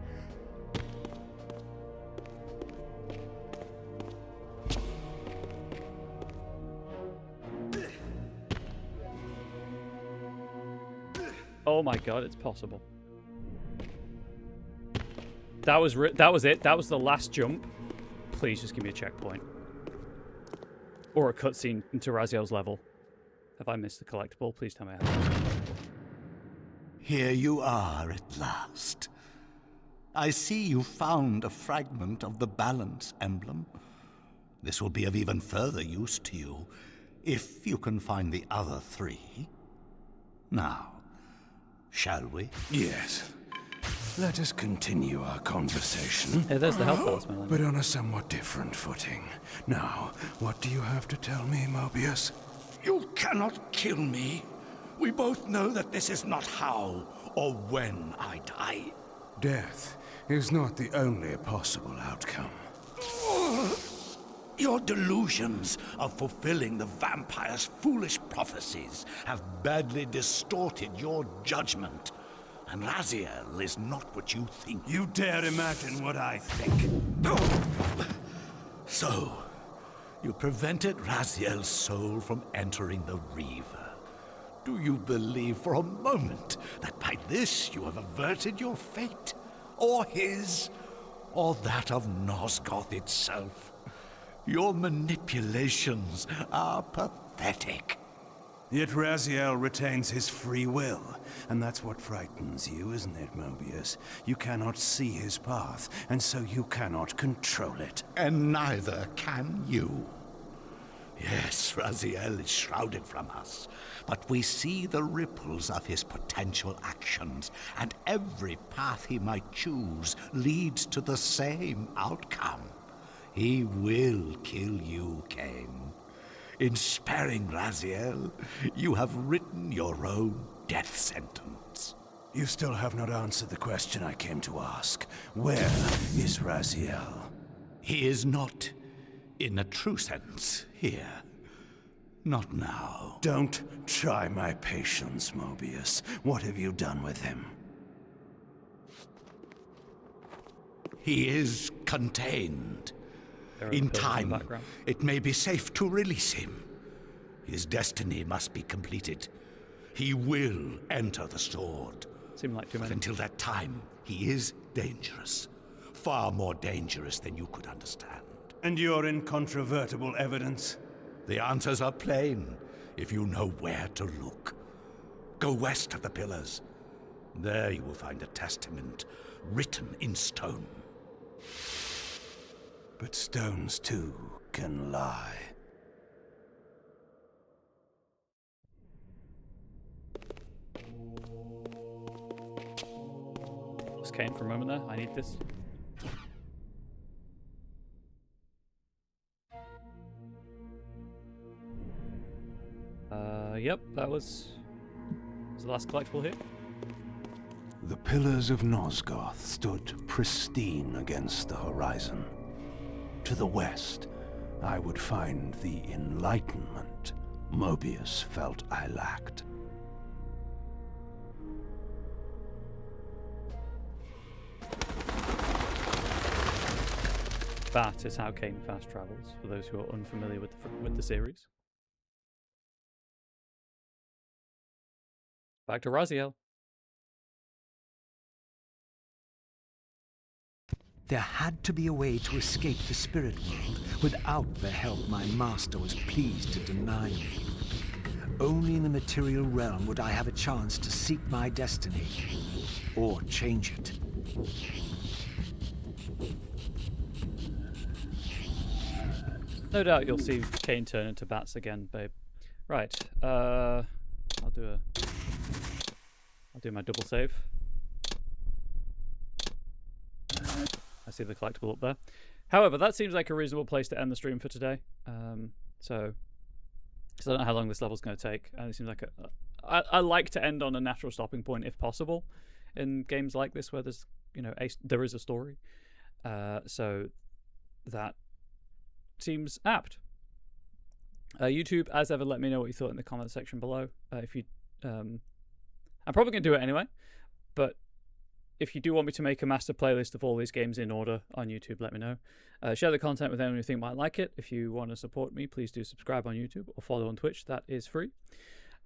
Oh my god, it's possible. That was it. That was the last jump. Please just give me a checkpoint. Or a cutscene into Raziel's level. Have I missed the collectible? Please tell me I haven't. Here you are at last. I see you found a fragment of the balance emblem. This will be of even further use to you, if you can find the other 3. Now, shall we? Yes. Let us continue our conversation. Hey, there's the health balance, man. But on a somewhat different footing. Now, what do you have to tell me, Mobius? You cannot kill me. We both know that this is not how or when I die. Death is not the only possible outcome. Your delusions of fulfilling the vampire's foolish prophecies have badly distorted your judgment. And Raziel is not what you think. You dare imagine what I think. So, you prevented Raziel's soul from entering the Reaver. Do you believe for a moment that by this you have averted your fate? Or his? Or that of Nosgoth itself? Your manipulations are pathetic. Yet Raziel retains his free will, and that's what frightens you, isn't it, Mobius? You cannot see his path, and so you cannot control it. And neither can you. Yes, Raziel is shrouded from us, but we see the ripples of his potential actions, and every path he might choose leads to the same outcome. He will kill you, Kain. In sparing Raziel, you have written your own death sentence. You still have not answered the question I came to ask. Where is Raziel? He is not, in a true sense, here. Not now. Don't try my patience, Mobius. What have you done with him? He is contained. There are In pillars time, the background. it may be safe to release him. His destiny must be completed. He will enter the sword. Seem like too But many. until that time, he is dangerous. Far more dangerous than you could understand. And your incontrovertible evidence? The answers are plain, if you know where to look. Go west of the pillars. There you will find a testament written in stone. But stones, too, can lie. Just Kain for a moment there. I need this. Yep, that was the last collectible here. The pillars of Nosgoth stood pristine against the horizon. To the west, I would find the enlightenment Mobius felt I lacked. That is how Kain fast travels, for those who are unfamiliar with the series. Back to Raziel. There had to be a way to escape the spirit world without the help my master was pleased to deny me. Only in the material realm would I have a chance to seek my destiny, or change it. No doubt you'll see Kain turn into bats again, babe. Right, I'll do my double save. I see the collectible up there. However, that seems like a reasonable place to end the stream for today. So I don't know how long this level's going to take. It seems like I like to end on a natural stopping point if possible in games like this where there's there is a story. So that seems apt. YouTube, as ever, let me know what you thought in the comment section below. If you, I'm probably going to do it anyway, but if you do want me to make a master playlist of all these games in order on YouTube, let me know. Share the content with anyone you think might like it. If you want to support me, please do subscribe on YouTube or follow on Twitch. That is free.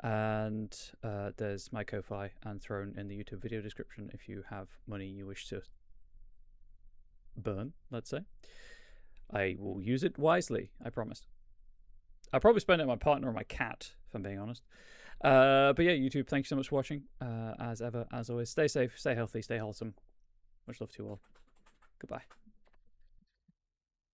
And there's my Ko-Fi and Throne in the YouTube video description if you have money you wish to burn, let's say. I will use it wisely, I promise. I'll probably spend it on my partner or my cat, if I'm being honest. But yeah, YouTube, thank you so much for watching. As ever, as always, stay safe, stay healthy, stay wholesome. Much love to you all. Goodbye.